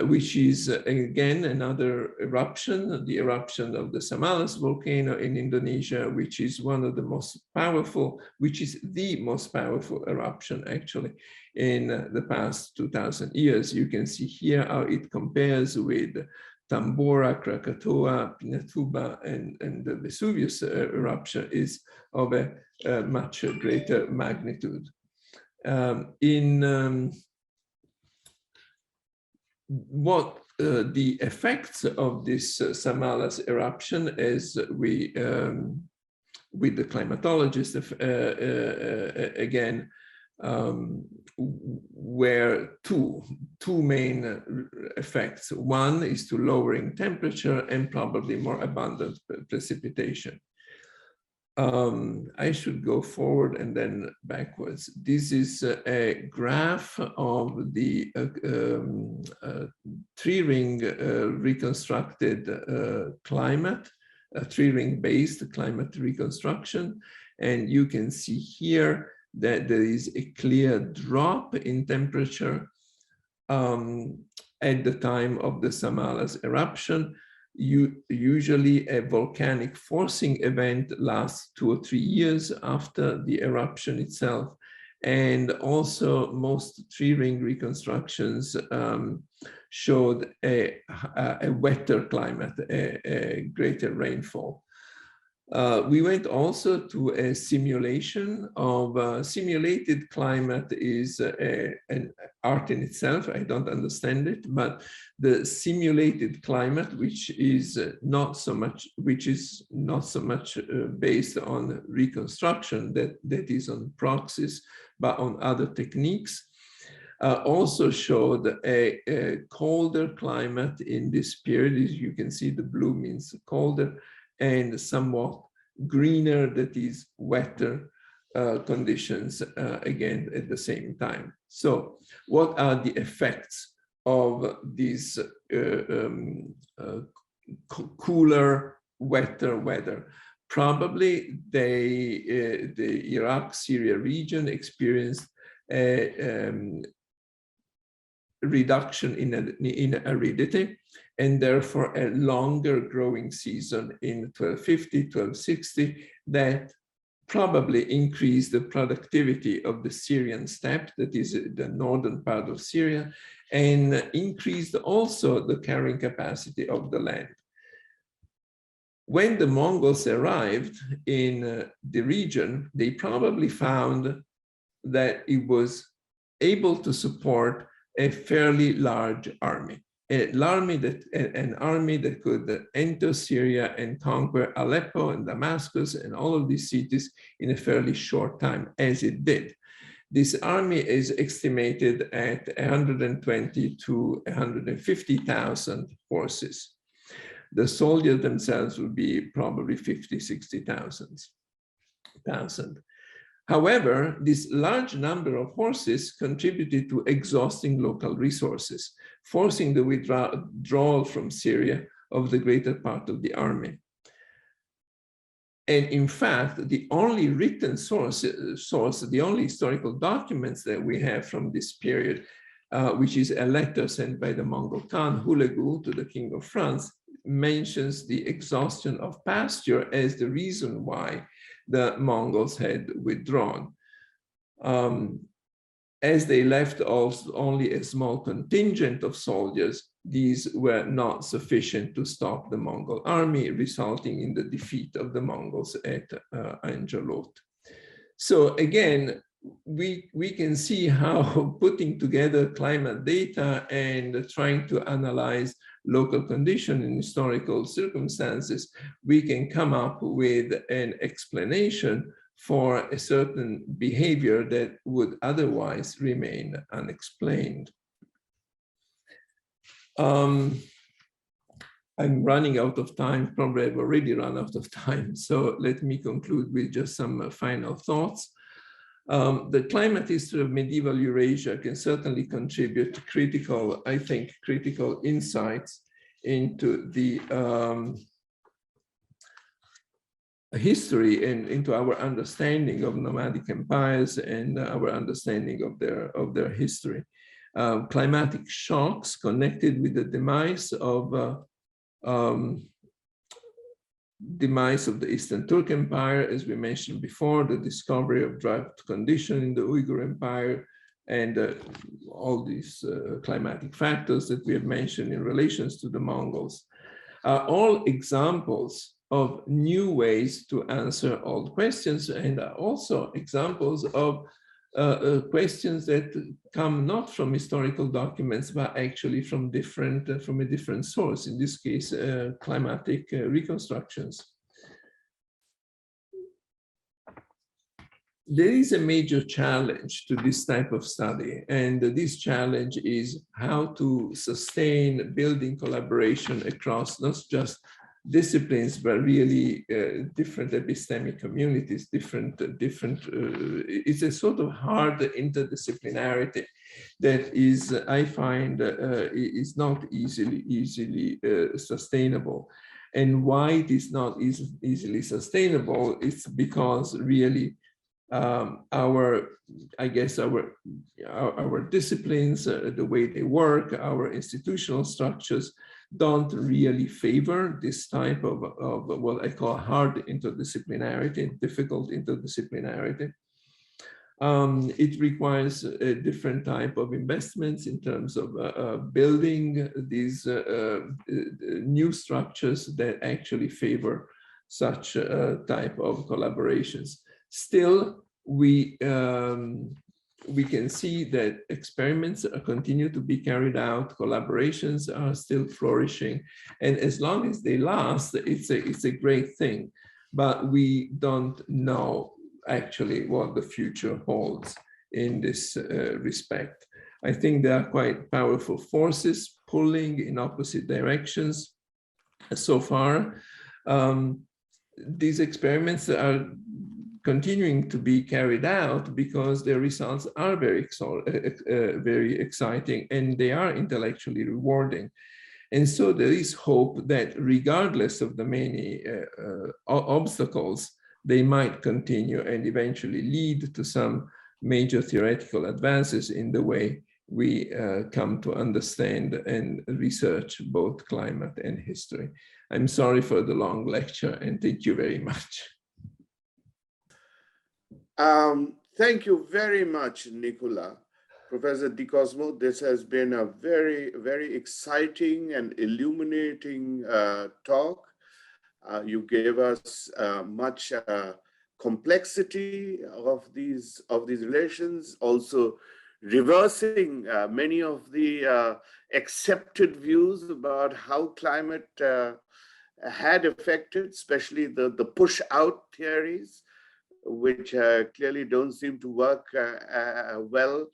which is again another eruption, the eruption of the Somalis volcano in Indonesia, which is one of the most powerful, which is the most powerful eruption actually in the past 2,000 years. You can see here how it compares with Tambora, Krakatoa, Pinatubo, and the Vesuvius eruption is of a much greater magnitude. What the effects of this Somalis eruption, as we, with the climatologist again, were two main effects. One is to lowering temperature and probably more abundant precipitation. I should go forward and then backwards. This is a graph of the three-ring reconstructed climate, a three-ring based climate reconstruction. And you can see here that there is a clear drop in temperature at the time of the Somalis eruption. Usually a volcanic forcing event lasts 2 or 3 years after the eruption itself. And also most three-ring reconstructions showed a wetter climate, a greater rainfall. We went also to a simulation of simulated climate is an art in itself. I don't understand it, but the simulated climate, which is not so much based on reconstruction, that is on proxies, but on other techniques, also showed a colder climate in this period. As you can see, the blue means colder, and somewhat greener, that is wetter conditions, again, at the same time. So what are the effects of this cooler, wetter weather? Probably the Iraq-Syria region experienced a reduction in aridity, and therefore a longer growing season in 1250, 1260, that probably increased the productivity of the Syrian steppe, that is the northern part of Syria, and increased also the carrying capacity of the land. When the Mongols arrived in the region, they probably found that it was able to support a fairly large army. An army that could enter Syria and conquer Aleppo and Damascus and all of these cities in a fairly short time, as it did. This army is estimated at 120 to 150,000 horses. The soldiers themselves would be probably 50, 60,000. However, this large number of horses contributed to exhausting local resources, forcing the withdrawal from Syria of the greater part of the army. And in fact, the only written source, the only historical documents that we have from this period, which is a letter sent by the Mongol Khan Hulegu to the King of France, mentions the exhaustion of pasture as the reason why the Mongols had withdrawn. As they left also only a small contingent of soldiers, these were not sufficient to stop the Mongol army, resulting in the defeat of the Mongols at Anjalot. So again, we can see how putting together climate data and trying to analyze local condition and historical circumstances, we can come up with an explanation for a certain behavior that would otherwise remain unexplained. I'm running out of time, probably I've already run out of time, so let me conclude with just some final thoughts. The climate history of medieval Eurasia can certainly contribute to critical, I think, critical insights into the history and into our understanding of nomadic empires and our understanding of their history. Climatic shocks connected with the demise of the Eastern Turkish Empire, as we mentioned before, the discovery of drought condition in the Uyghur Empire, and all these climatic factors that we have mentioned in relations to the Mongols, are all examples of new ways to answer old questions, and are also examples of questions that come not from historical documents, but actually from a different source, in this case, climatic reconstructions. there is a major challenge to this type of study, and this challenge is how to sustain building collaboration across not just disciplines, but really different epistemic communities, it's a sort of hard interdisciplinarity that is, I find, is not easily sustainable. And why it is not easily sustainable, it's because really I guess our disciplines, the way they work, our institutional structures don't really favor this type of what I call hard interdisciplinarity, difficult interdisciplinarity. It requires a different type of investments in terms of building these new structures that actually favor such type of collaborations. Still, we can see that experiments continue to be carried out, collaborations are still flourishing, and as long as they last, it's a great thing. But we don't know actually what the future holds in this respect. I think there are quite powerful forces pulling in opposite directions so far. These experiments are continuing to be carried out because their results are very exciting and they are intellectually rewarding. And so there is hope that regardless of the many obstacles, they might continue and eventually lead to some major theoretical advances in the way we come to understand and research both climate and history. I'm sorry for the long lecture and thank you very much. Thank you very much, Nicola. Professor Di Cosmo, this has been a very, very exciting and illuminating talk. You gave us much complexity of these relations, also reversing many of the accepted views about how climate had affected, especially the push out theories, which clearly don't seem to work well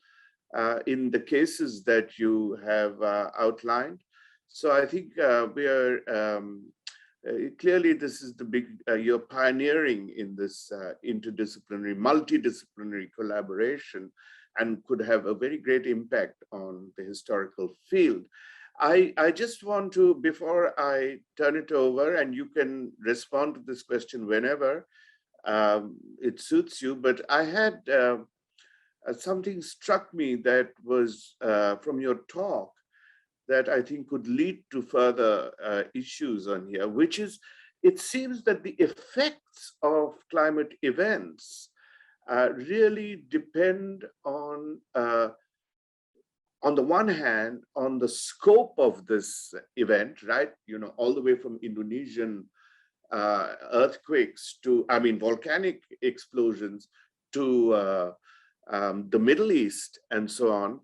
in the cases that you have outlined. So I think we are clearly this is the big, you're pioneering in this interdisciplinary, multidisciplinary collaboration and could have a very great impact on the historical field. I just want to, before I turn it over, and you can respond to this question whenever it suits you, but I had something struck me that was from your talk that I think could lead to further issues on here, which is, it seems that the effects of climate events really depend on the one hand, on the scope of this event, right? You know, all the way from Indonesian earthquakes to, I mean, volcanic explosions to the Middle East and so on.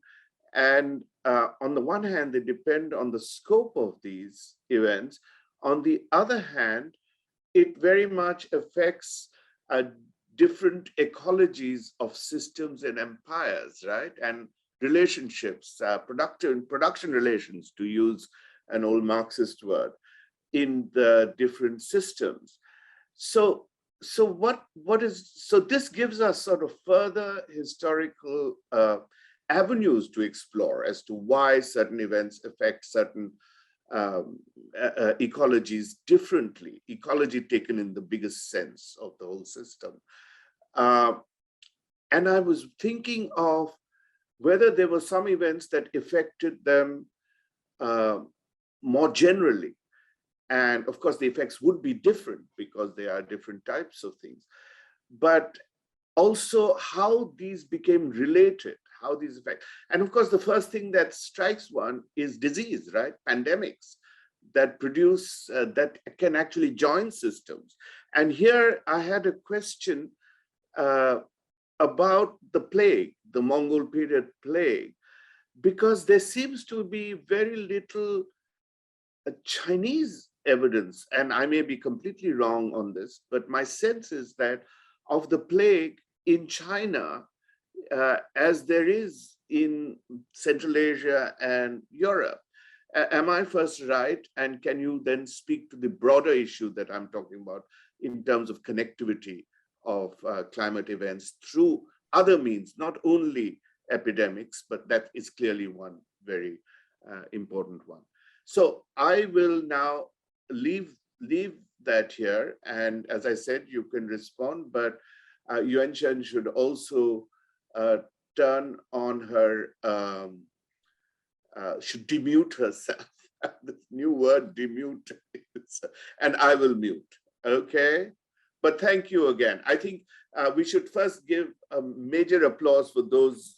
And on the one hand, they depend on the scope of these events. On the other hand, it very much affects different ecologies of systems and empires, right? And relationships, production relations, to use an old Marxist word, in the different systems. So this gives us sort of further historical avenues to explore as to why certain events affect certain ecologies differently, ecology taken in the biggest sense of the whole system. And I was thinking of whether there were some events that affected them more generally. And of course, the effects would be different because they are different types of things. But also how these became related, how these affect. And of course, the first thing that strikes one is disease, right? Pandemics that produce, that can actually join systems. And here I had a question about the plague, the Mongol period plague, because there seems to be very little Chinese evidence, and I may be completely wrong on this, but my sense is that of the plague, in China, as there is in Central Asia and Europe. Am I first right? And can you then speak to the broader issue that I'm talking about in terms of connectivity of climate events through other means, not only epidemics, but that is clearly one very important one. So I will now leave that here. And as I said, you can respond, but Yuan Chen should also turn on her, should demute herself. This new word, demute, and I will mute, okay? But thank you again. I think we should first give a major applause for those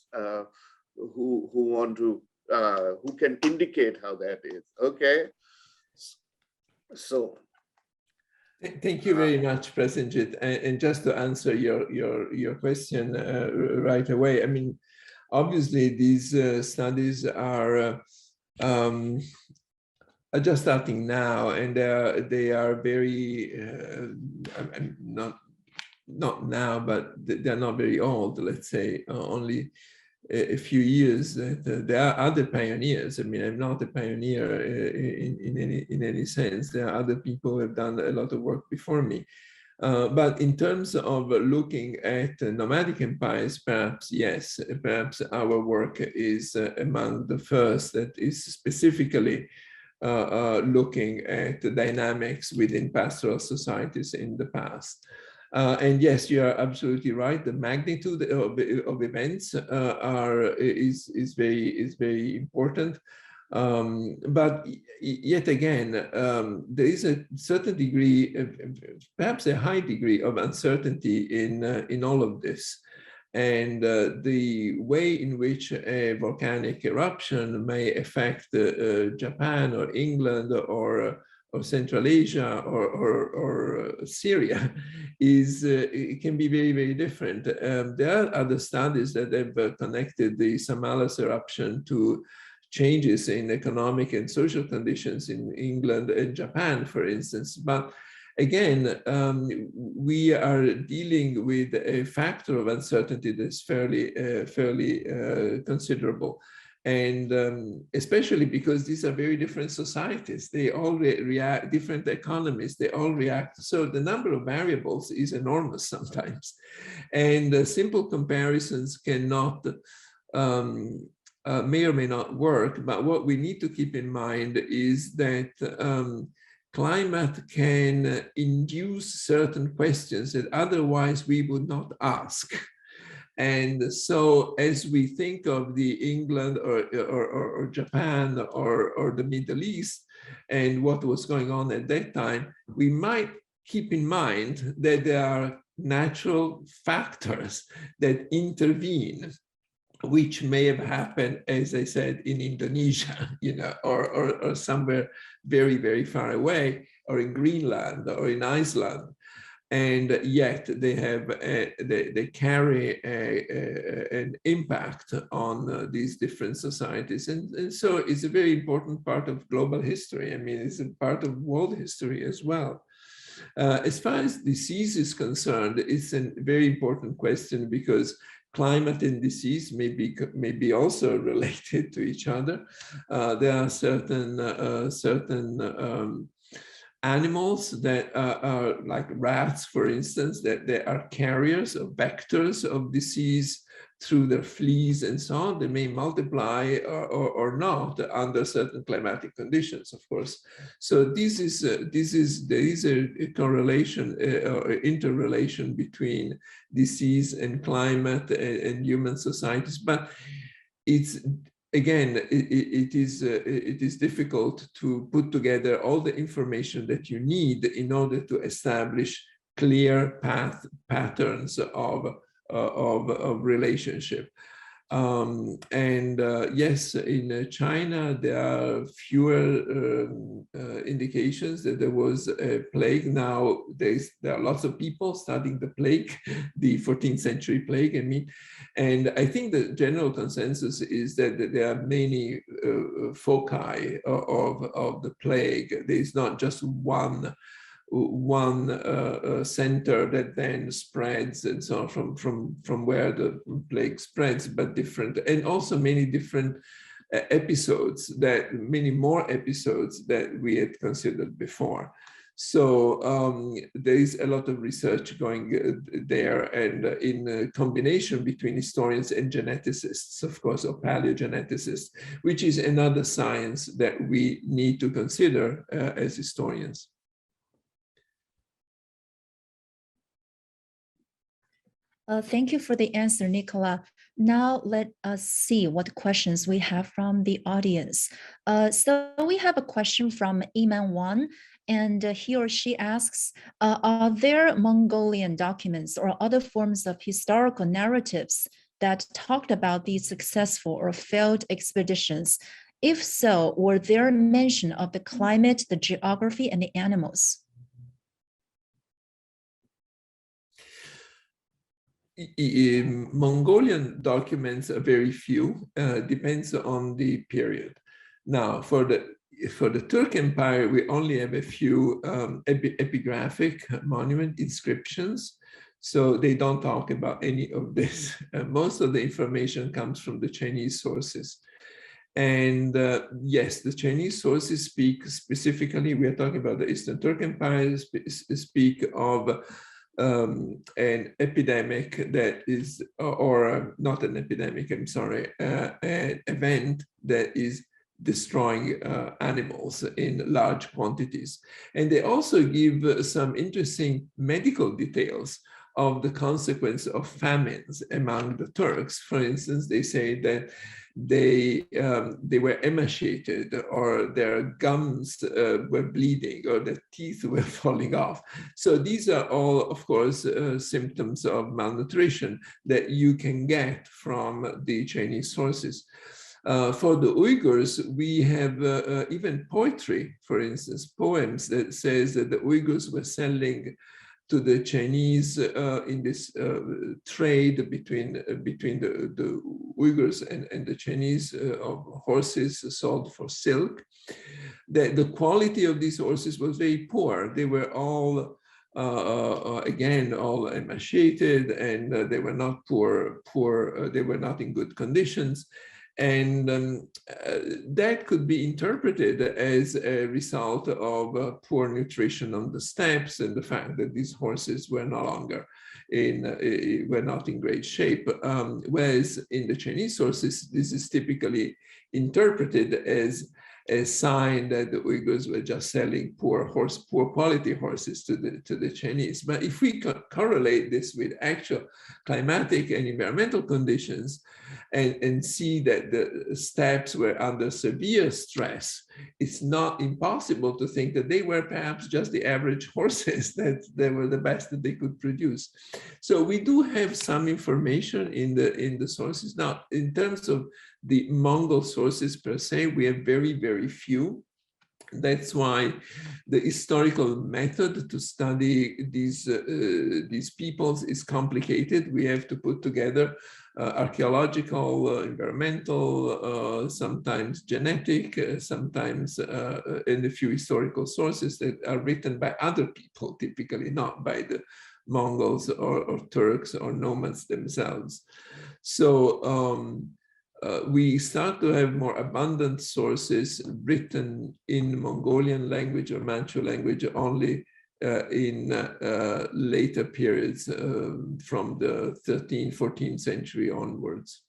who want to, who can indicate how that is, okay? So. Thank you very much, Prasenjit. And just to answer your question right away, I mean, obviously these studies are just starting now, and they are very not now, but they're not very old. Let's say only a few years. There are other pioneers. I mean, I'm not a pioneer in any sense. There are other people who have done a lot of work before me. But in terms of looking at nomadic empires, perhaps, yes, perhaps our work is among the first that is specifically looking at the dynamics within pastoral societies in the past. And yes, you are absolutely right. The magnitude of events is very important. But yet again, there is a certain degree, perhaps a high degree of uncertainty in all of this. And the way in which a volcanic eruption may affect Japan or England or Central Asia or Syria it can be very different. There are other studies that have connected the Somalis eruption to changes in economic and social conditions in England and Japan, for instance. But again, we are dealing with a factor of uncertainty that's fairly considerable. And especially because these are very different societies, they all react, different economies, they all react. So the number of variables is enormous sometimes. And simple comparisons cannot, may or may not work. But what we need to keep in mind is that climate can induce certain questions that otherwise we would not ask. And so as we think of the England or Japan or the Middle East and what was going on at that time, we might keep in mind that there are natural factors that intervene, which may have happened, as I said, in Indonesia, you know, or somewhere very far away, or in Greenland or in Iceland. And yet they have they carry an impact on these different societies, and so it's a very important part of global history. I mean, it's a part of world history as well. As far as disease is concerned, it's a very important question because climate and disease may be also related to each other. There are certain animals that are like rats, for instance, that they are carriers of vectors of disease through their fleas and so on. They may multiply or not under certain climatic conditions, of course. So there is a correlation or interrelation between disease and climate and human societies, but it's again, it is difficult to put together all the information that you need in order to establish clear patterns of relationship. Yes, in China, there are fewer indications that there was a plague. Now, there are lots of people studying the plague, the 14th century plague, I mean. And I think the general consensus is that there are many foci of the plague. There is not just one one center that then spreads, and so from where the plague spreads, but different, and also many different episodes, that many more episodes that we had considered before. So there is a lot of research going there, and in combination between historians and geneticists, of course, or paleogeneticists, which is another science that we need to consider as historians. Thank you for the answer, Nicola. Now let us see what questions we have from the audience. So we have a question from Iman Wan, and he or she asks, are there Mongolian documents or other forms of historical narratives that talked about these successful or failed expeditions? If so, were there mention of the climate, the geography, and the animals? Mongolian documents are very few, depends on the period. Now, for the Turk Empire, we only have a few epigraphic monument inscriptions, so they don't talk about any of this. Most of the information comes from the Chinese sources. And yes, the Chinese sources speak specifically, we are talking about the Eastern Turk Empire, speak of an epidemic that is, or not an epidemic, I'm sorry, an event that is destroying animals in large quantities. And they also give some interesting medical details of the consequence of famines among the Turks. For instance, they say that they were emaciated, or their gums were bleeding, or their teeth were falling off. So these are all, of course, symptoms of malnutrition that you can get from the Chinese sources. For the Uyghurs, we have even poetry, for instance, poems that says that the Uyghurs were selling to the Chinese in this trade between the Uyghurs and the Chinese of horses sold for silk. The quality of these horses was very poor. They were all again, all emaciated, and they were not they were not in good conditions. And that could be interpreted as a result of poor nutrition on the steppes, and the fact that these horses were no longer were not in great shape. Whereas in the Chinese sources, this is typically interpreted as a sign that the Uyghurs were just selling poor quality horses to the Chinese. But if we correlate this with actual climatic and environmental conditions, and see that the steppes were under severe stress, it's not impossible to think that they were perhaps just the average horses, that they were the best that they could produce. So we do have some information in the sources. Now, in terms of the Mongol sources per se, we have very, very few. That's why the historical method to study these peoples is complicated. We have to put together archaeological, environmental, sometimes genetic, sometimes and a few historical sources that are written by other people, typically not by the Mongols or Turks or nomads themselves. So we start to have more abundant sources written in Mongolian language or Manchu language only in later periods from the 13th, 14th century onwards.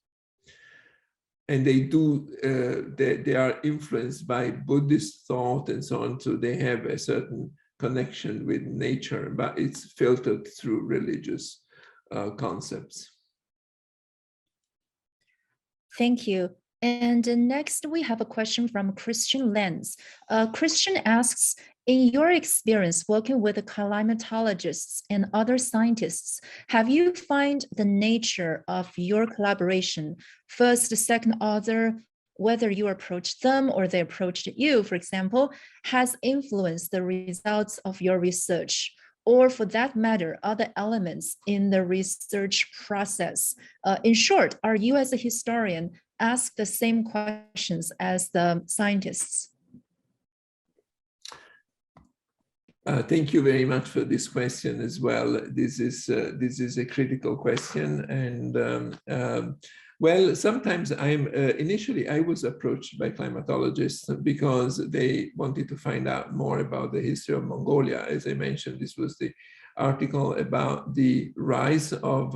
And they are influenced by Buddhist thought and so on, so they have a certain connection with nature, but it's filtered through religious concepts. Thank you. And next we have a question from Christian Lenz. Christian asks, in your experience working with the climatologists and other scientists, have you found the nature of your collaboration, first, second author, whether you approached them or they approached you, for example, has influenced the results of your research? Or for that matter, other elements in the research process? In short, are you as a historian asked the same questions as the scientists? Thank you very much for this question as well. This is a critical question, and well, sometimes initially I was approached by climatologists because they wanted to find out more about the history of Mongolia. As I mentioned, this was the article about the rise of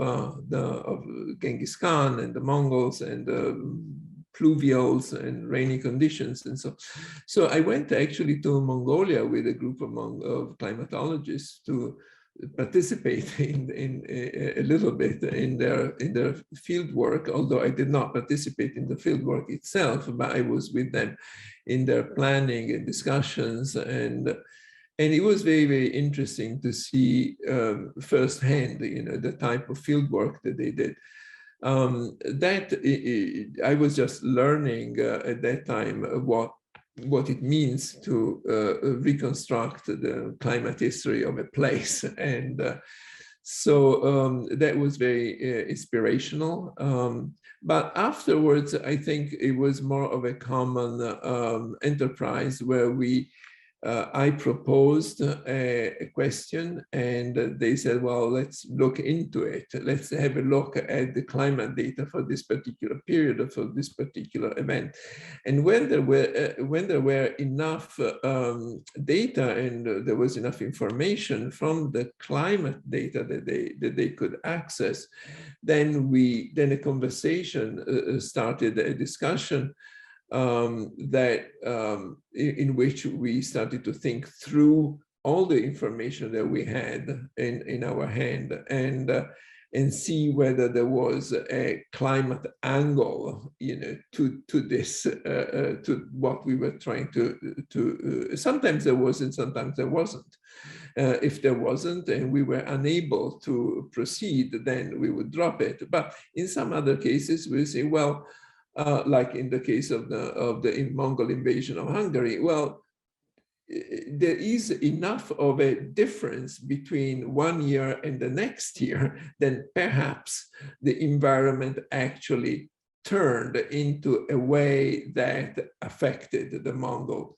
Genghis Khan and the Mongols and pluvials and rainy conditions, and so I went actually to Mongolia with a group of climatologists to participate in a little bit in their field work, although I did not participate in the field work itself, but I was with them in their planning and discussions, and it was very, very interesting to see firsthand, the type of field work that they did. I was just learning at that time what it means to reconstruct the climate history of a place, and so that was very inspirational. But afterwards, I think it was more of a common enterprise where I proposed a question, and they said, well, let's look into it. Let's have a look at the climate data for this particular period or for this particular event. And when there were enough data and there was enough information from the climate data that they could access, then a conversation started, a discussion in which we started to think through all the information that we had in our hand, and see whether there was a climate angle, to this, to what we were trying to. Sometimes there was, and sometimes there wasn't. If there wasn't, and we were unable to proceed, then we would drop it. But in some other cases, we say, well. Like in the case of the Mongol invasion of Hungary, well, there is enough of a difference between one year and the next year, then perhaps the environment actually turned into a way that affected the Mongol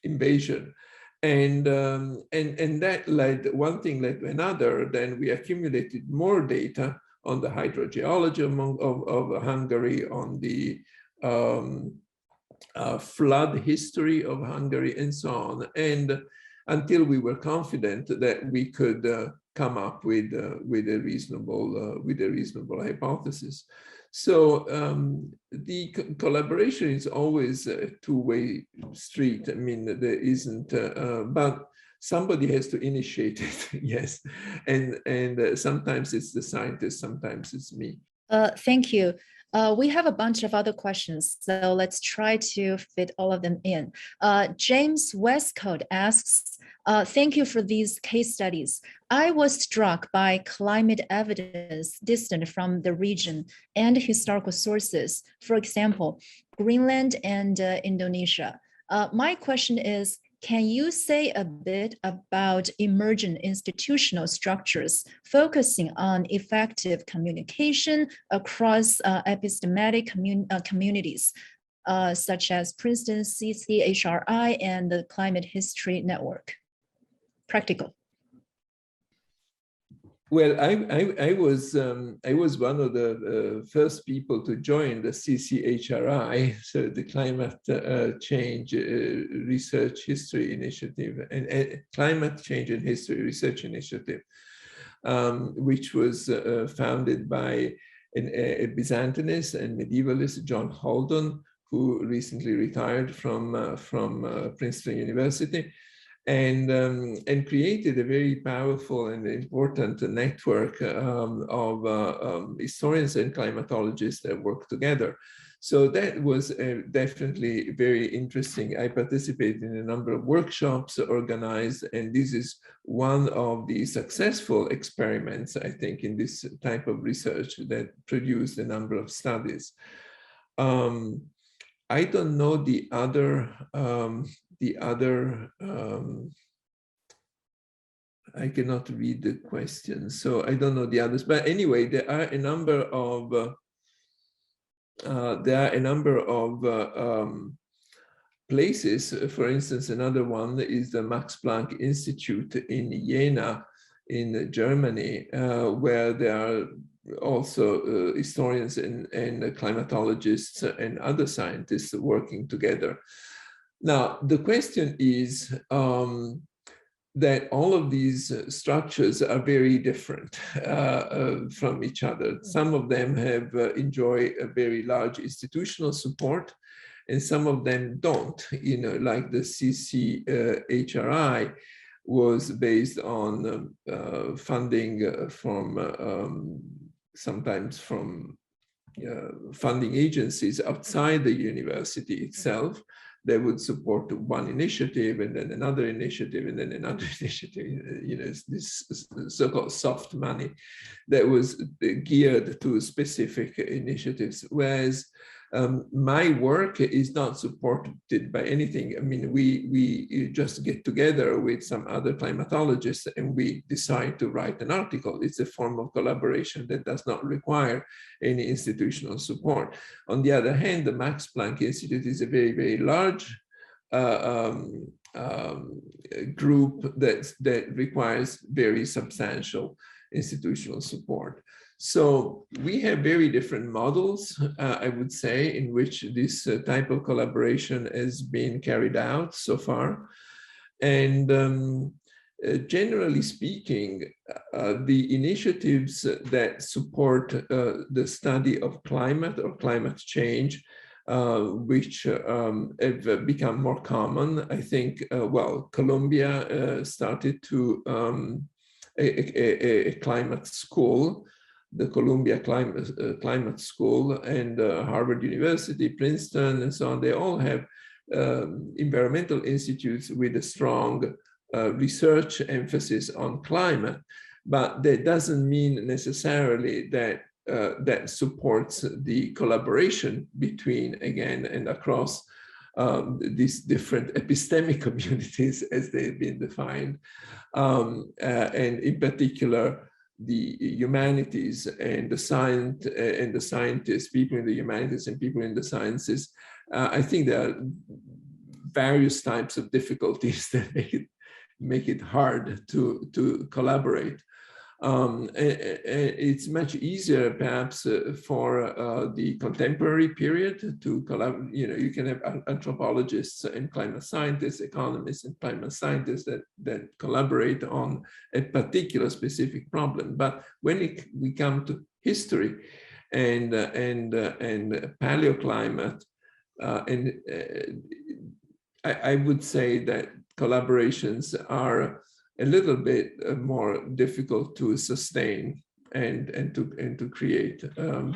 invasion. And that one thing led to another. Then we accumulated more data on the hydrogeology of Hungary, on the flood history of Hungary, and so on, and until we were confident that we could come up with a reasonable hypothesis. So the collaboration is always a two-way street. I mean, there isn't, but somebody has to initiate it, yes. And sometimes it's the scientist, sometimes it's me. Thank you. We have a bunch of other questions, so let's try to fit all of them in. James Westcott asks, thank you for these case studies. I was struck by climate evidence distant from the region and historical sources, for example, Greenland and Indonesia. My question is, can you say a bit about emergent institutional structures focusing on effective communication across epistemic communities, such as Princeton, CCHRI, and the Climate History Network? Practical. Well, I was one of the first people to join the CCHRI, so the Climate Change Research History Initiative, and Climate Change and History Research Initiative, which was founded by a Byzantinist and medievalist, John Haldon, who recently retired from Princeton University. And created a very powerful and important network of historians and climatologists that work together. So that was definitely very interesting. I participated in a number of workshops organized, and this is one of the successful experiments, I think, in this type of research that produced a number of studies. I don't know the other, I cannot read the question, so I don't know the others. But anyway, there are a number of places. For instance, another one is the Max Planck Institute in Jena in Germany, where there are also historians and climatologists and other scientists working together. Now, the question is that all of these structures are very different from each other. Some of them have enjoy a very large institutional support, and some of them don't. You know, like the CCHRI was based on funding from sometimes from funding agencies outside the university itself that would support one initiative and then another initiative and then another initiative. You know, this so-called soft money that was geared to specific initiatives, whereas my work is not supported by anything. I mean, we just get together with some other climatologists and we decide to write an article. It's a form of collaboration that does not require any institutional support. On the other hand, the Max Planck Institute is a very, very large group that requires very substantial institutional support. So we have very different models, I would say, in which this type of collaboration has been carried out so far. And generally speaking, the initiatives that support the study of climate or climate change, which have become more common, I think, well, Columbia started to a climate school, the Columbia Climate School, and Harvard University, Princeton, and so on. They all have environmental institutes with a strong research emphasis on climate, but that doesn't mean necessarily that that supports the collaboration between, again, and across these different epistemic communities as they've been defined, and in particular, the humanities and the scientists, people in the humanities and people in the sciences. I think there are various types of difficulties that make it hard to collaborate. It's much easier, perhaps, for the contemporary period to collaborate. You know, you can have anthropologists and climate scientists, economists and climate scientists that collaborate on a particular specific problem. But when we come to history and paleoclimate, I would say that collaborations are a little bit more difficult to sustain and to create.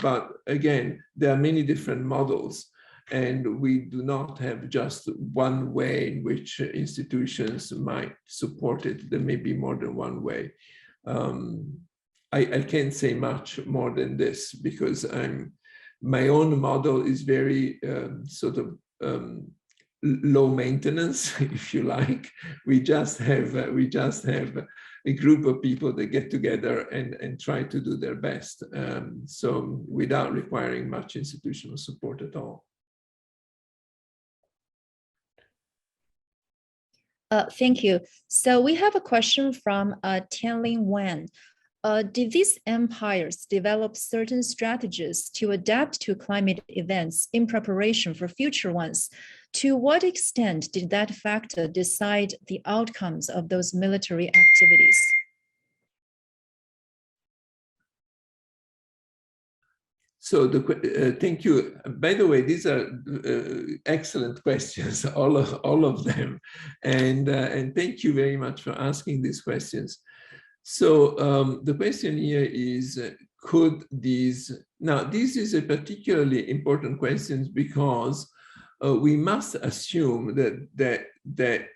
But again, there are many different models, and we do not have just one way in which institutions might support it. There may be more than one way. I can't say much more than this because my own model is very sort of low maintenance, if you like. We just have a group of people that get together and try to do their best. So without requiring much institutional support at all. Thank you. So we have a question from Tianlin Wan. Did these empires develop certain strategies to adapt to climate events in preparation for future ones? To what extent did that factor decide the outcomes of those military activities? So thank you. By the way, these are excellent questions, all of them, and thank you very much for asking these questions. So the question here is, could these, now this is a particularly important question because we must assume that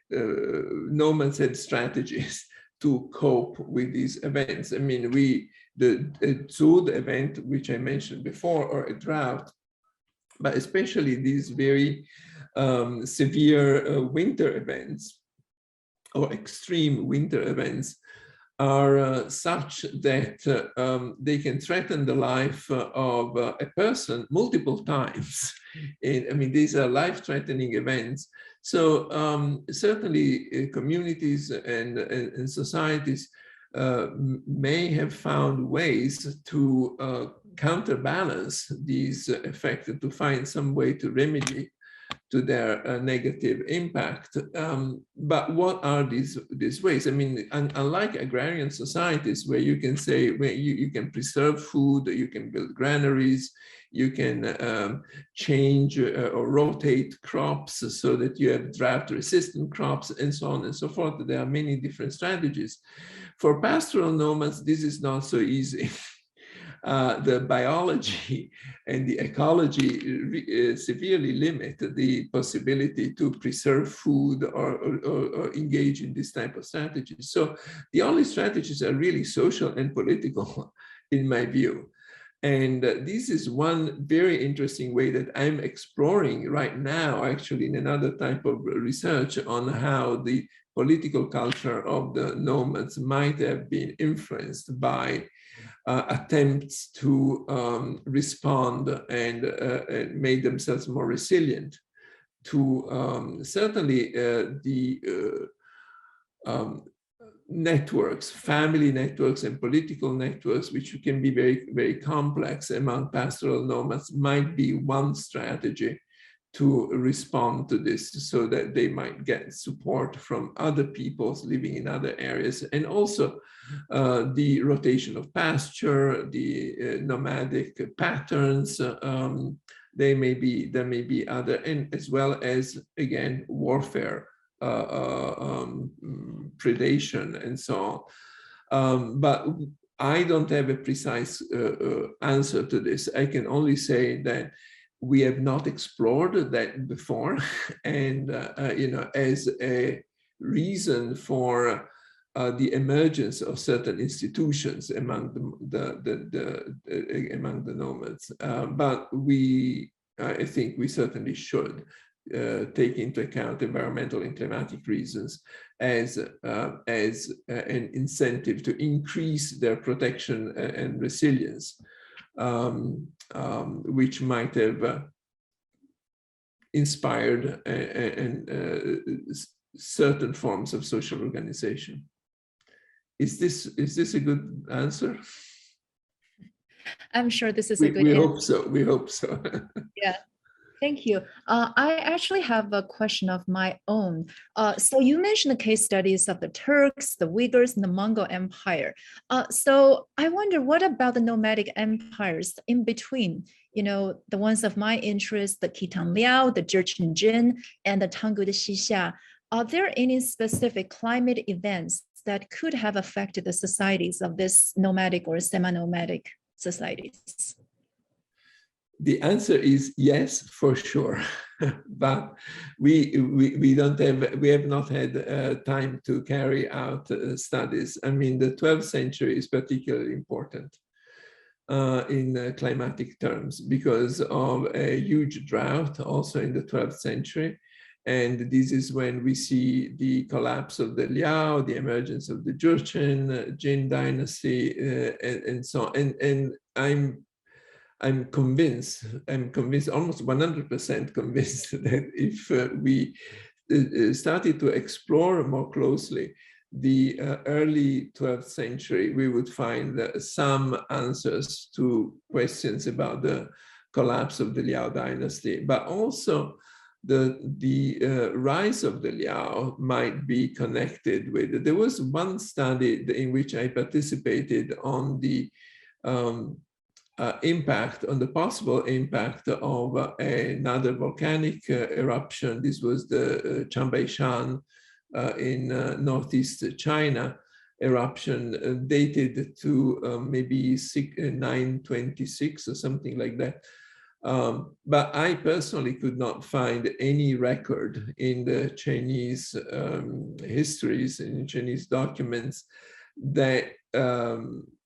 nomads had strategies to cope with these events. I mean, the Drought event, which I mentioned before, or a drought, but especially these very severe winter events or extreme winter events, are such that they can threaten the life of a person multiple times. And, I mean, these are life-threatening events. So certainly communities and societies may have found ways to counterbalance these effects, to find some way to remedy to their negative impact. But what are these ways? I mean, unlike agrarian societies where you can say, where you can preserve food, you can build granaries, you can change or rotate crops so that you have drought-resistant crops and so on and so forth. There are many different strategies. For pastoral nomads, this is not so easy. The biology and the ecology severely limit the possibility to preserve food or engage in this type of strategies. So the only strategies are really social and political, in my view. And this is one very interesting way that I'm exploring right now, actually, in another type of research on how the political culture of the nomads might have been influenced by attempts to respond and made themselves more resilient to certainly the networks, family networks and political networks, which can be very, very complex among pastoral nomads, might be one strategy to respond to this so that they might get support from other peoples living in other areas. And also the rotation of pasture, the nomadic patterns, there may be other, and as well as, again, warfare, predation and so on. But I don't have a precise answer to this. I can only say that we have not explored that before, and you know, as a reason for the emergence of certain institutions among among the nomads. But I think we certainly should take into account environmental and climatic reasons as an incentive to increase their protection and resilience, which might have inspired certain forms of social organization. Is this a good answer? I'm sure this is a good answer. We hope so. We hope so. Yeah. Thank you. I actually have a question of my own. So you mentioned the case studies of the Turks, the Uyghurs, and the Mongol Empire. So I wonder, what about the nomadic empires in between? You know, the ones of my interest, the Khitan Liao, the Jurchen Jin, and the Tangu de Xixia. Are there any specific climate events that could have affected the societies of this nomadic or semi-nomadic societies? The answer is yes, for sure, but we have not had time to carry out studies. I mean, the 12th century is particularly important in climatic terms because of a huge drought also in the 12th century. And this is when we see the collapse of the Liao, the emergence of the Jurchen, Jin dynasty, and so on. And I'm convinced, almost 100% convinced that if we started to explore more closely the early 12th century, we would find some answers to questions about the collapse of the Liao dynasty, but also the rise of the Liao might be connected with it. There was one study in which I participated on the impact, on the possible impact of another volcanic eruption. This was the Changbaishan in northeast China eruption, dated to maybe 926 or something like that. But I personally could not find any record in the Chinese histories, in Chinese documents, that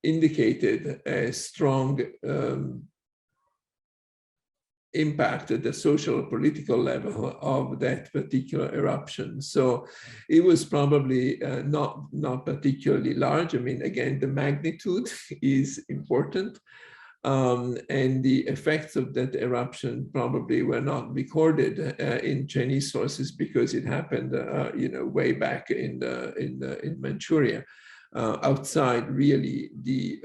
indicated a strong impact at the social political level of that particular eruption. So it was probably not particularly large. I mean, again, the magnitude is important. And the effects of that eruption probably were not recorded in Chinese sources because it happened, way back in Manchuria, outside really the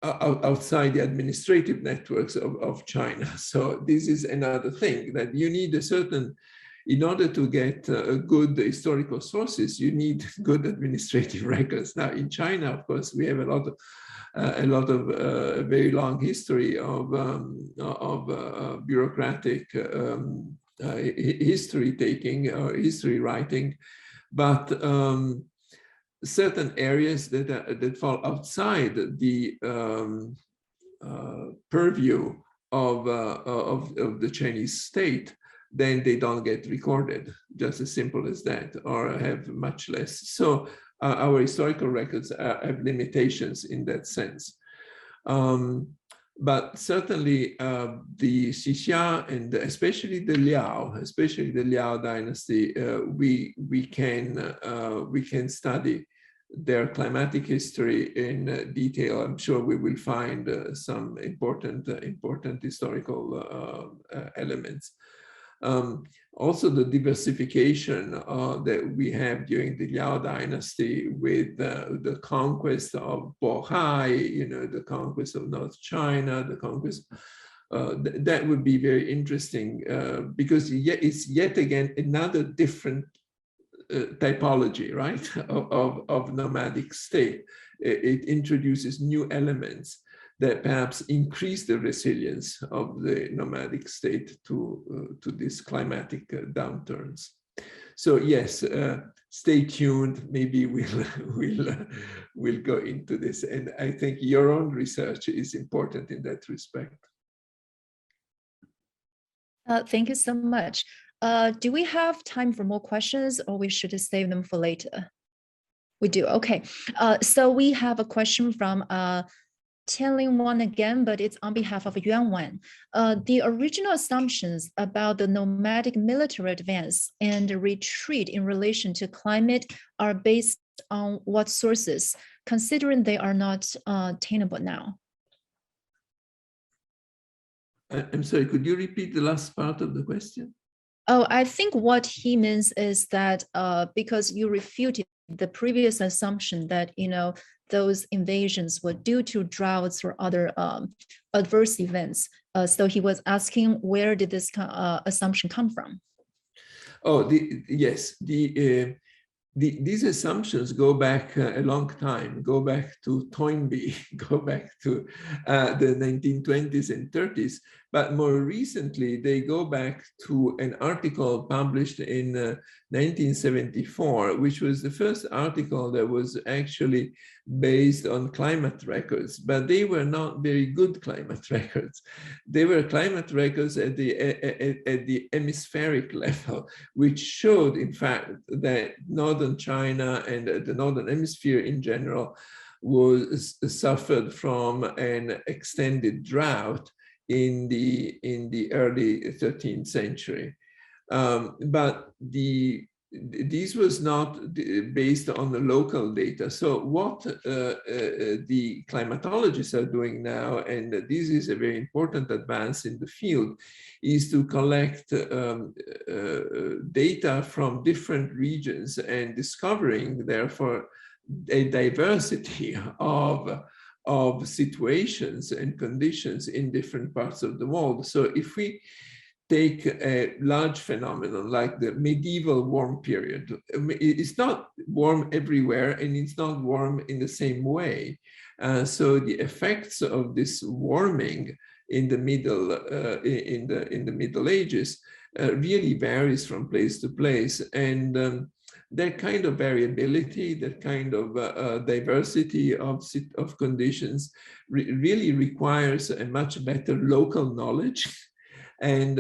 outside the administrative networks of China. So this is another thing, that you need a certain, in order to get good historical sources, you need good administrative records. Now in China, of course, we have a lot of very long history of bureaucratic history taking or history writing, but certain areas that fall outside the purview of the Chinese state, then they don't get recorded, just as simple as that, or have much less. So our historical records have limitations in that sense. But certainly the Xixia and especially the Liao dynasty, we can study their climatic history in detail. I'm sure we will find some important historical elements. Also, the diversification that we have during the Liao dynasty with the conquest of Bohai, the conquest of North China, the conquest, that would be very interesting because it's yet again another different typology, right, of nomadic state. It introduces new elements that perhaps increase the resilience of the nomadic state to these climatic downturns. So yes, stay tuned. Maybe we'll go into this, and I think your own research is important in that respect. Thank you so much. Do we have time for more questions, or we should save them for later? We do. Okay. So we have a question from Tianling Wan again, but it's on behalf of Yuan Wan. The original assumptions about the nomadic military advance and retreat in relation to climate are based on what sources, considering they are not attainable now? I'm sorry, could you repeat the last part of the question? Oh, I think what he means is that because you refuted the previous assumption that, those invasions were due to droughts or other adverse events. So he was asking, where did this assumption come from? Oh, yes. These assumptions go back a long time, go back to Toynbee, go back to the 1920s and 30s. But more recently, they go back to an article published in 1974, which was the first article that was actually based on climate records, but they were not very good climate records. They were climate records at the hemispheric level, which showed, in fact, that northern China and the northern hemisphere in general suffered from an extended drought in the early 13th century. But this was not based on the local data. So what the climatologists are doing now, and this is a very important advance in the field, is to collect data from different regions and discovering, therefore, a diversity of situations and conditions in different parts of the world. So if we take a large phenomenon like the medieval warm period, it's not warm everywhere and it's not warm in the same way. So the effects of this warming in the Middle Ages really varies from place to place, and that kind of variability, that kind of diversity of conditions really requires a much better local knowledge. And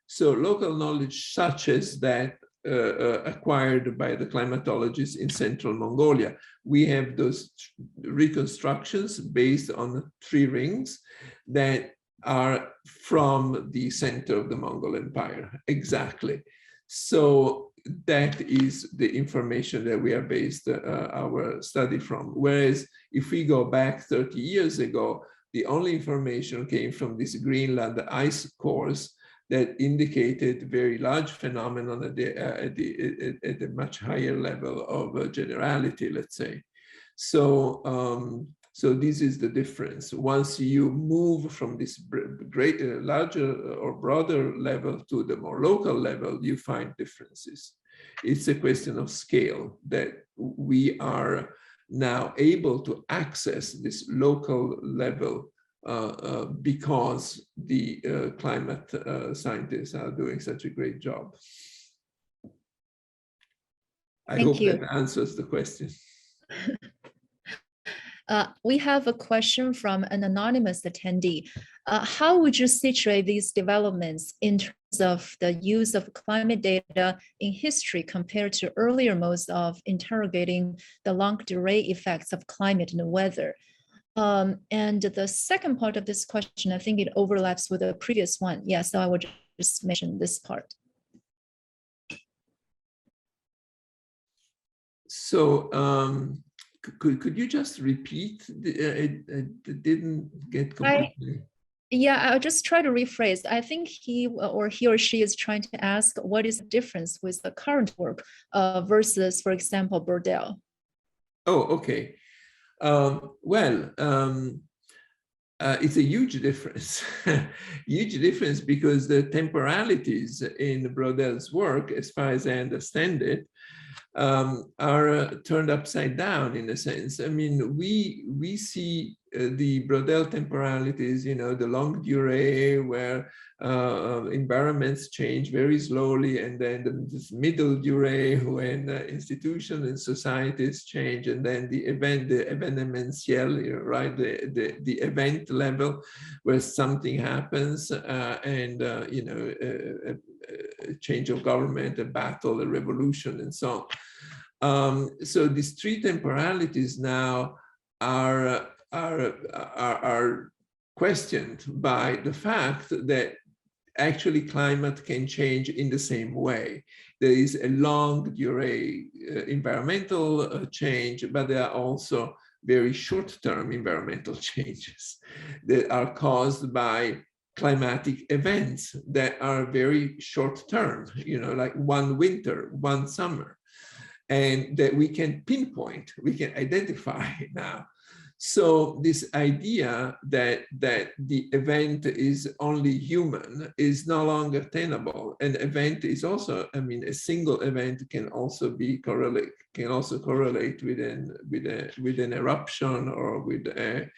so local knowledge such as that acquired by the climatologists in central Mongolia. We have those reconstructions based on 3 rings that are from the center of the Mongol Empire, exactly. So that is the information that we are based our study from. Whereas if we go back 30 years ago, the only information came from this Greenland ice cores that indicated very large phenomenon at a much higher level of generality, let's say. So, so this is the difference. Once you move from this larger or broader level to the more local level, you find differences. It's a question of scale that we are now able to access this local level because the climate scientists are doing such a great job. I hope that answers the question. We have a question from an anonymous attendee. How would you situate these developments in terms of the use of climate data in history compared to earlier modes of interrogating the longue durée effects of climate and weather? And the second part of this question, I think it overlaps with the previous one. Yeah, so I will just mention this part. So could you just repeat? It didn't get completely. Yeah, I'll just try to rephrase. I think he or she is trying to ask what is the difference with the current work versus, for example, Burdell. Oh, okay. It's a huge difference, huge difference, because the temporalities in Brodell's work, as far as I understand it, are turned upside down in a sense. I mean, we see the Brodell temporalities, you know, the longue durée, where environments change very slowly, and then this middle durée, when institutions and societies change, and then the evenementiel, right, the event level, where something happens, and you know, a change of government, a battle, a revolution, and so on. So these 3 temporalities now are questioned by the fact that actually climate can change in the same way. There is a longue durée environmental change, but there are also very short-term environmental changes that are caused by climatic events that are very short-term, you know, like one winter, one summer, and that we can pinpoint, we can identify now. So this idea that the event is only human is no longer tenable. An event is also, I mean, a single event can also be correlate with an eruption or with a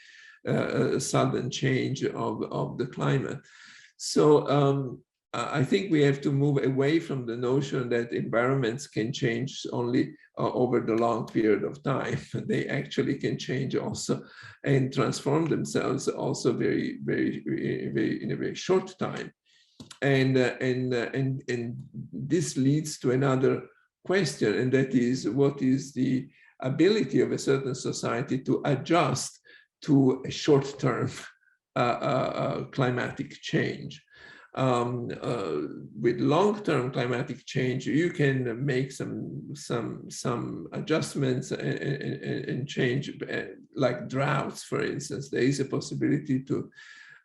sudden change of the climate. So I think we have to move away from the notion that environments can change only over the long period of time. They actually can change also and transform themselves also very in a very short time. And this leads to another question, and that is, what is the ability of a certain society to adjust to a short-term climatic change? With long-term climatic change, you can make some adjustments and change, like droughts, for instance. There is a possibility to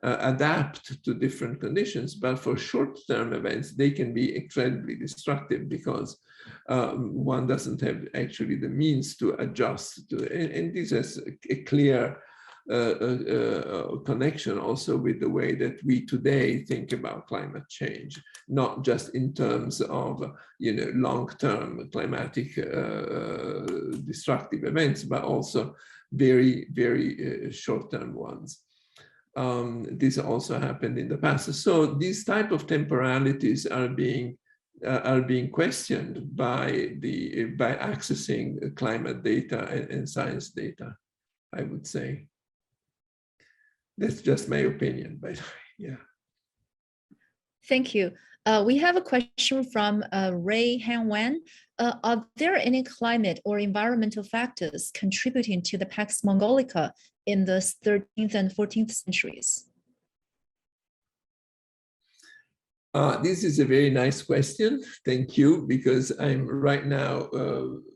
adapt to different conditions, but for short-term events, they can be incredibly destructive because one doesn't have actually the means to adjust to, and this has a clear connection also with the way that we today think about climate change, not just in terms of, you know, long-term climatic destructive events, but also very short-term ones. This also happened in the past. So these type of temporalities are being questioned by accessing climate data and science data, I would say. That's just my opinion, but yeah. Thank you. We have a question from Ray Han Wan. Are there any climate or environmental factors contributing to the Pax Mongolica in the 13th and 14th centuries? This is a very nice question. Thank you, because I'm right now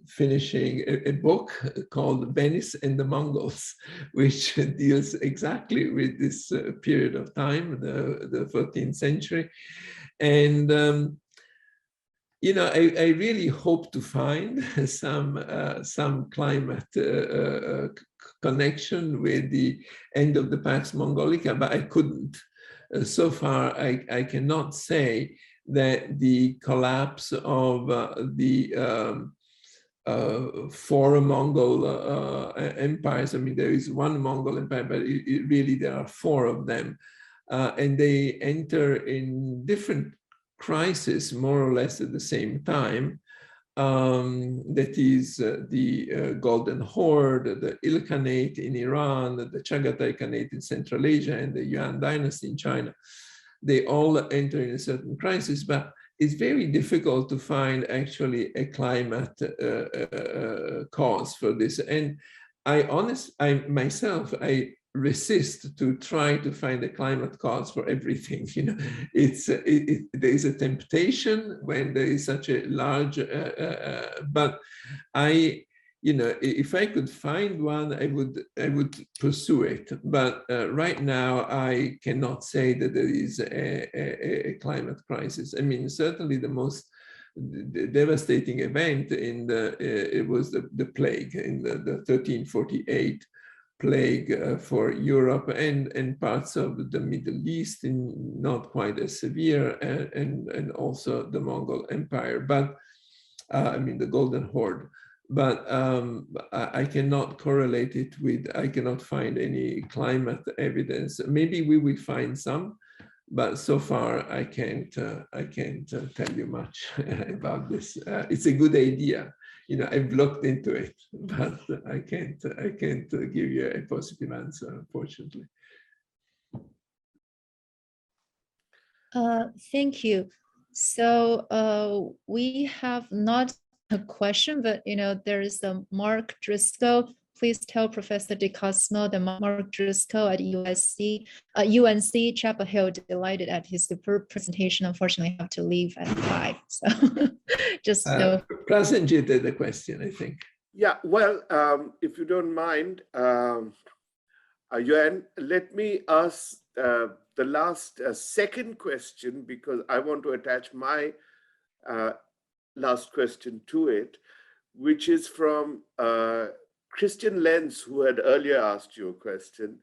finishing a book called Venice and the Mongols, which deals exactly with this period of time, the 14th century. And, you know, I really hope to find some climate connection with the end of the Pax Mongolica, but I couldn't. So far, I cannot say that the collapse of the four Mongol empires, I mean, there is one Mongol empire, but really there are four of them. And they enter in different crises, more or less at the same time. That is the Golden Horde, the Ilkhanate in Iran, the Chagatai Khanate in Central Asia, and the Yuan dynasty in China. They all enter in a certain crisis, but it's very difficult to find actually a climate cause for this. And I myself resist to try to find a climate cause for everything. You know, there is a temptation when there is such a large, but you know, if I could find one, I would pursue it. But right now, I cannot say that there is a climate crisis. I mean, certainly the most devastating event it was the plague in the 1348 plague for Europe and parts of the Middle East, not quite as severe, and also the Mongol Empire, but I mean the Golden Horde. But I cannot correlate it with, I cannot find any climate evidence. Maybe we will find some, but so far I can't tell you much about this. It's a good idea. You know, I've looked into it, but I can't give you a positive answer, unfortunately. Thank you. So we have not a question, but you know, there is a Mark Driscoll. Please tell Professor Di Cosmo that Mark Driscoll at UNC Chapel Hill delighted at his superb presentation. Unfortunately, I have to leave at 5. So just know. Prasenjit did the question, I think. Yeah, well, if you don't mind, Yuan, let me ask the last second question, because I want to attach my last question to it, which is from Christian Lenz, who had earlier asked you a question,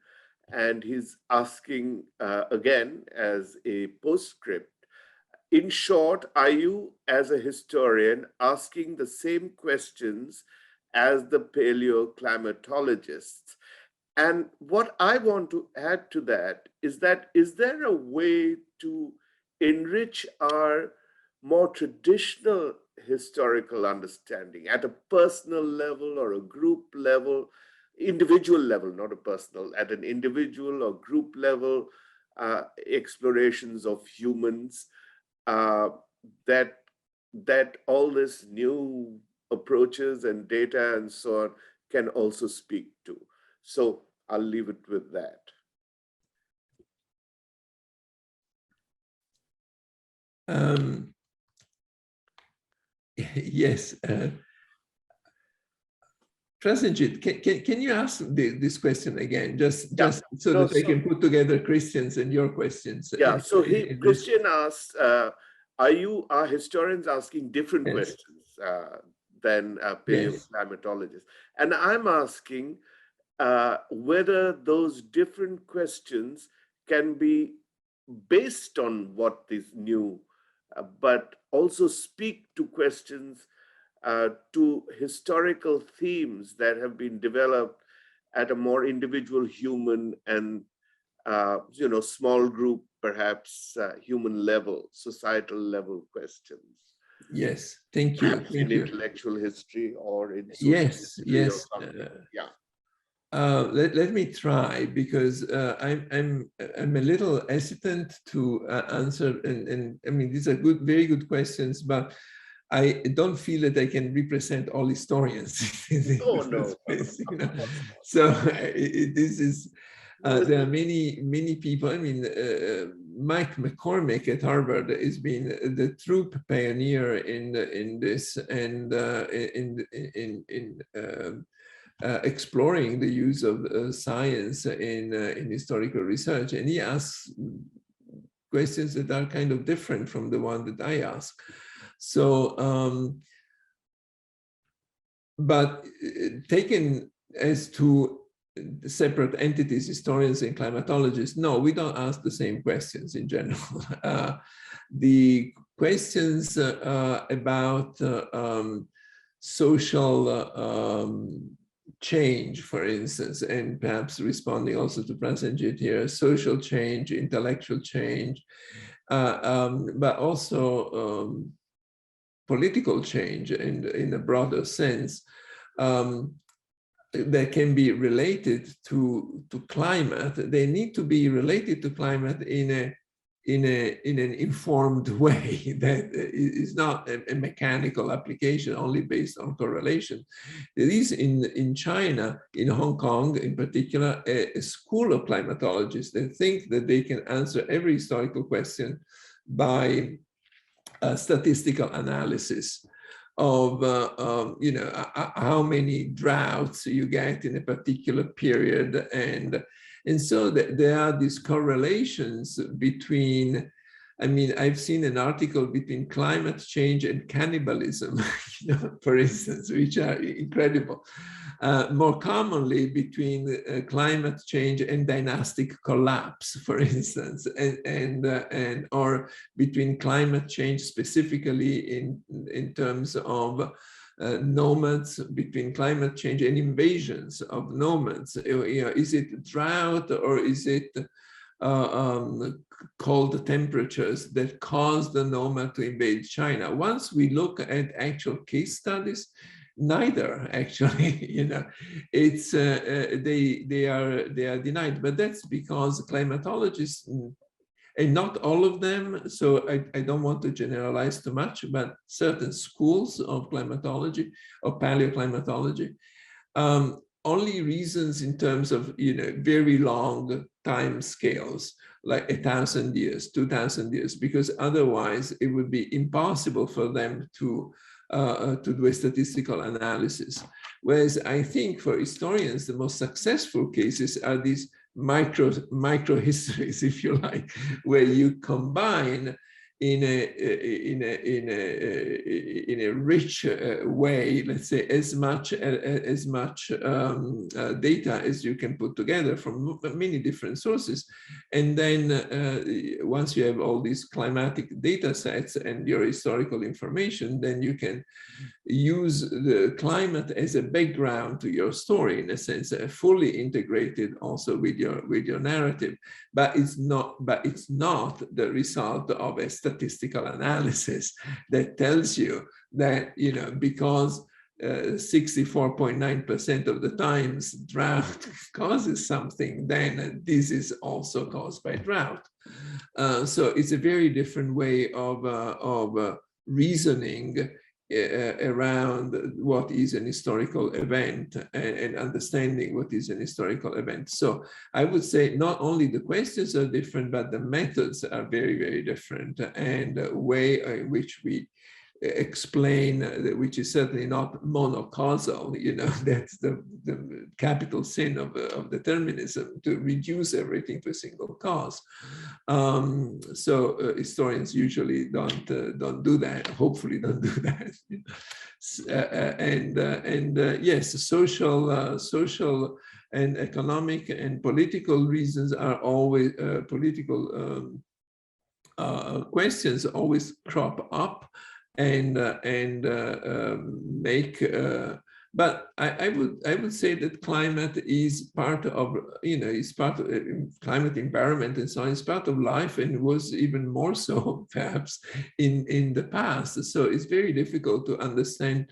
and he's asking again as a postscript. In short, are you, as a historian, asking the same questions as the paleoclimatologists? And what I want to add to that, is there a way to enrich our more traditional historical understanding at a personal level or a group level, individual level, not a personal, at an individual or group level, explorations of humans, that all this new approaches and data and so on can also speak to? So I'll leave it with that. Yes. Prasenjit, can you ask this question again, just so that I can put together Christian's and your questions? Yeah, so Christian asked, are historians asking different questions than paleoclimatologists? And I'm asking whether those different questions can be based on what is new, but also speak to questions, to historical themes that have been developed at a more individual human and small group, perhaps human level, societal level questions. Yes, thank you. Perhaps in intellectual history or in social history or something. Yeah. Let me try, because I'm a little hesitant to answer, and I mean, these are very good questions, but I don't feel that I can represent all historians in Oh, the no. first place, you know? So this is, there are many people. I mean, Mike McCormick at Harvard has been the true pioneer in this, and exploring the use of science in historical research, and he asks questions that are kind of different from the one that I ask. So, but taken as two separate entities, historians and climatologists, no, we don't ask the same questions in general. The questions about social change, for instance, and perhaps responding also to Prasenjit here, social change, intellectual change, but also political change in a broader sense, that can be related to climate. They need to be related to climate in an informed way that is not a mechanical application only based on correlation. There is in China, in Hong Kong in particular, a school of climatologists that think that they can answer every historical question by statistical analysis of you know, how many droughts you get in a particular period, and so there are these correlations between. I mean, I've seen an article between climate change and cannibalism, you know, for instance, which are incredible. More commonly between climate change and dynastic collapse, for instance, and or between climate change specifically in terms of nomads, between climate change and invasions of nomads. You know, is it drought or is it cold temperatures that cause the nomad to invade China? Once we look at actual case studies, neither actually, you know, it's they are denied, but that's because climatologists, and not all of them, so I don't want to generalize too much, but certain schools of climatology, of paleoclimatology, only reasons in terms of, you know, very long time scales, like 1,000 years, 2,000 years, because otherwise it would be impossible for them to do a statistical analysis. Whereas I think for historians, the most successful cases are these micro histories, if you like, where you combine in a rich way, let's say, as much data as you can put together from many different sources. And then once you have all these climatic data sets and your historical information, then you can use the climate as a background to your story, in a sense, fully integrated also with your narrative. But it's not the result of a statistical analysis that tells you that, you know, because 64.9% of the times drought causes something, then this is also caused by drought. So it's a very different way of reasoning around what is an historical event and understanding what is an historical event. So I would say not only the questions are different, but the methods are very, very different, and the way in which we explain, which is certainly not monocausal, you know, that's the capital sin of determinism, to reduce everything to a single cause. So historians usually don't do that, hopefully don't do that. Yes, social and economic and political reasons are always, political questions always crop up and make, but I would say that climate is part of, you know, is part of climate, environment, and so on, is part of life, and was even more so perhaps in the past. So it's very difficult to understand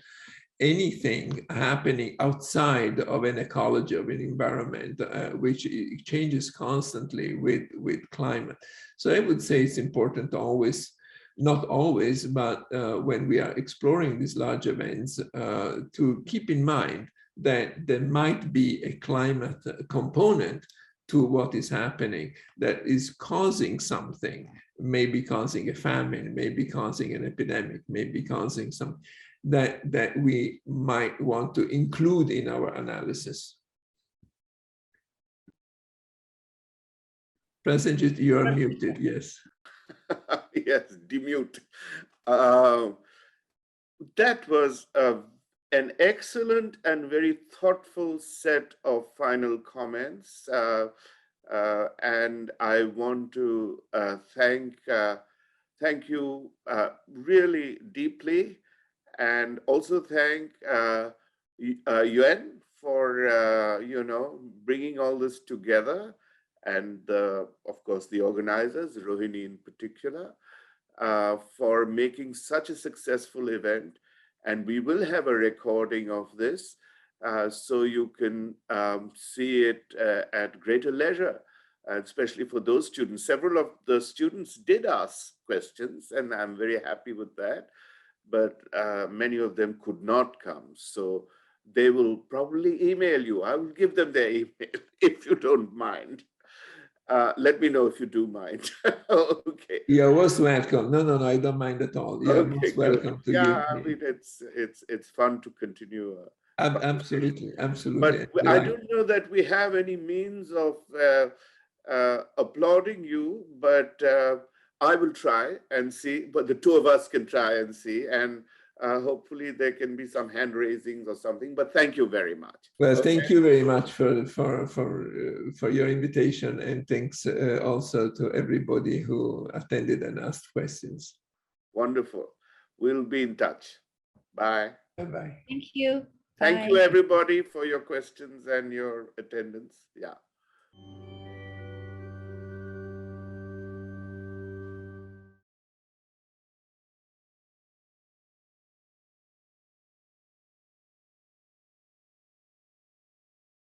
anything happening outside of an ecology, of an environment, which changes constantly with climate. So I would say it's important to always, not always, but when we are exploring these large events, to keep in mind that there might be a climate component to what is happening that is causing something, maybe causing a famine, maybe causing an epidemic, maybe causing some that we might want to include in our analysis. President, you are muted, yes. Yes, demute. That was an excellent and very thoughtful set of final comments. And I want to thank you really deeply, and also thank Yuan for bringing all this together, and of course the organizers, Rohini in particular, for making such a successful event. And we will have a recording of this, so you can see it at greater leisure, especially for those students. Several of the students did ask questions, and I'm very happy with that, but many of them could not come. So they will probably email you. I will give them their email if you don't mind. Let me know if you do mind. Okay. You're most welcome. No, I don't mind at all. You're Okay, most welcome to yeah, give me. I mean, it's fun to continue. Absolutely, absolutely. But I don't know that we have any means of applauding you, but I will try and see. But the two of us can try and see, and hopefully there can be some hand raisings or something. But thank you very much. Well, Okay. thank you very much for your invitation, and thanks also to everybody who attended and asked questions. Wonderful. We'll be in touch. Bye. Bye-bye. Thank you. Thank Bye. you, everybody, for your questions and your attendance. Yeah.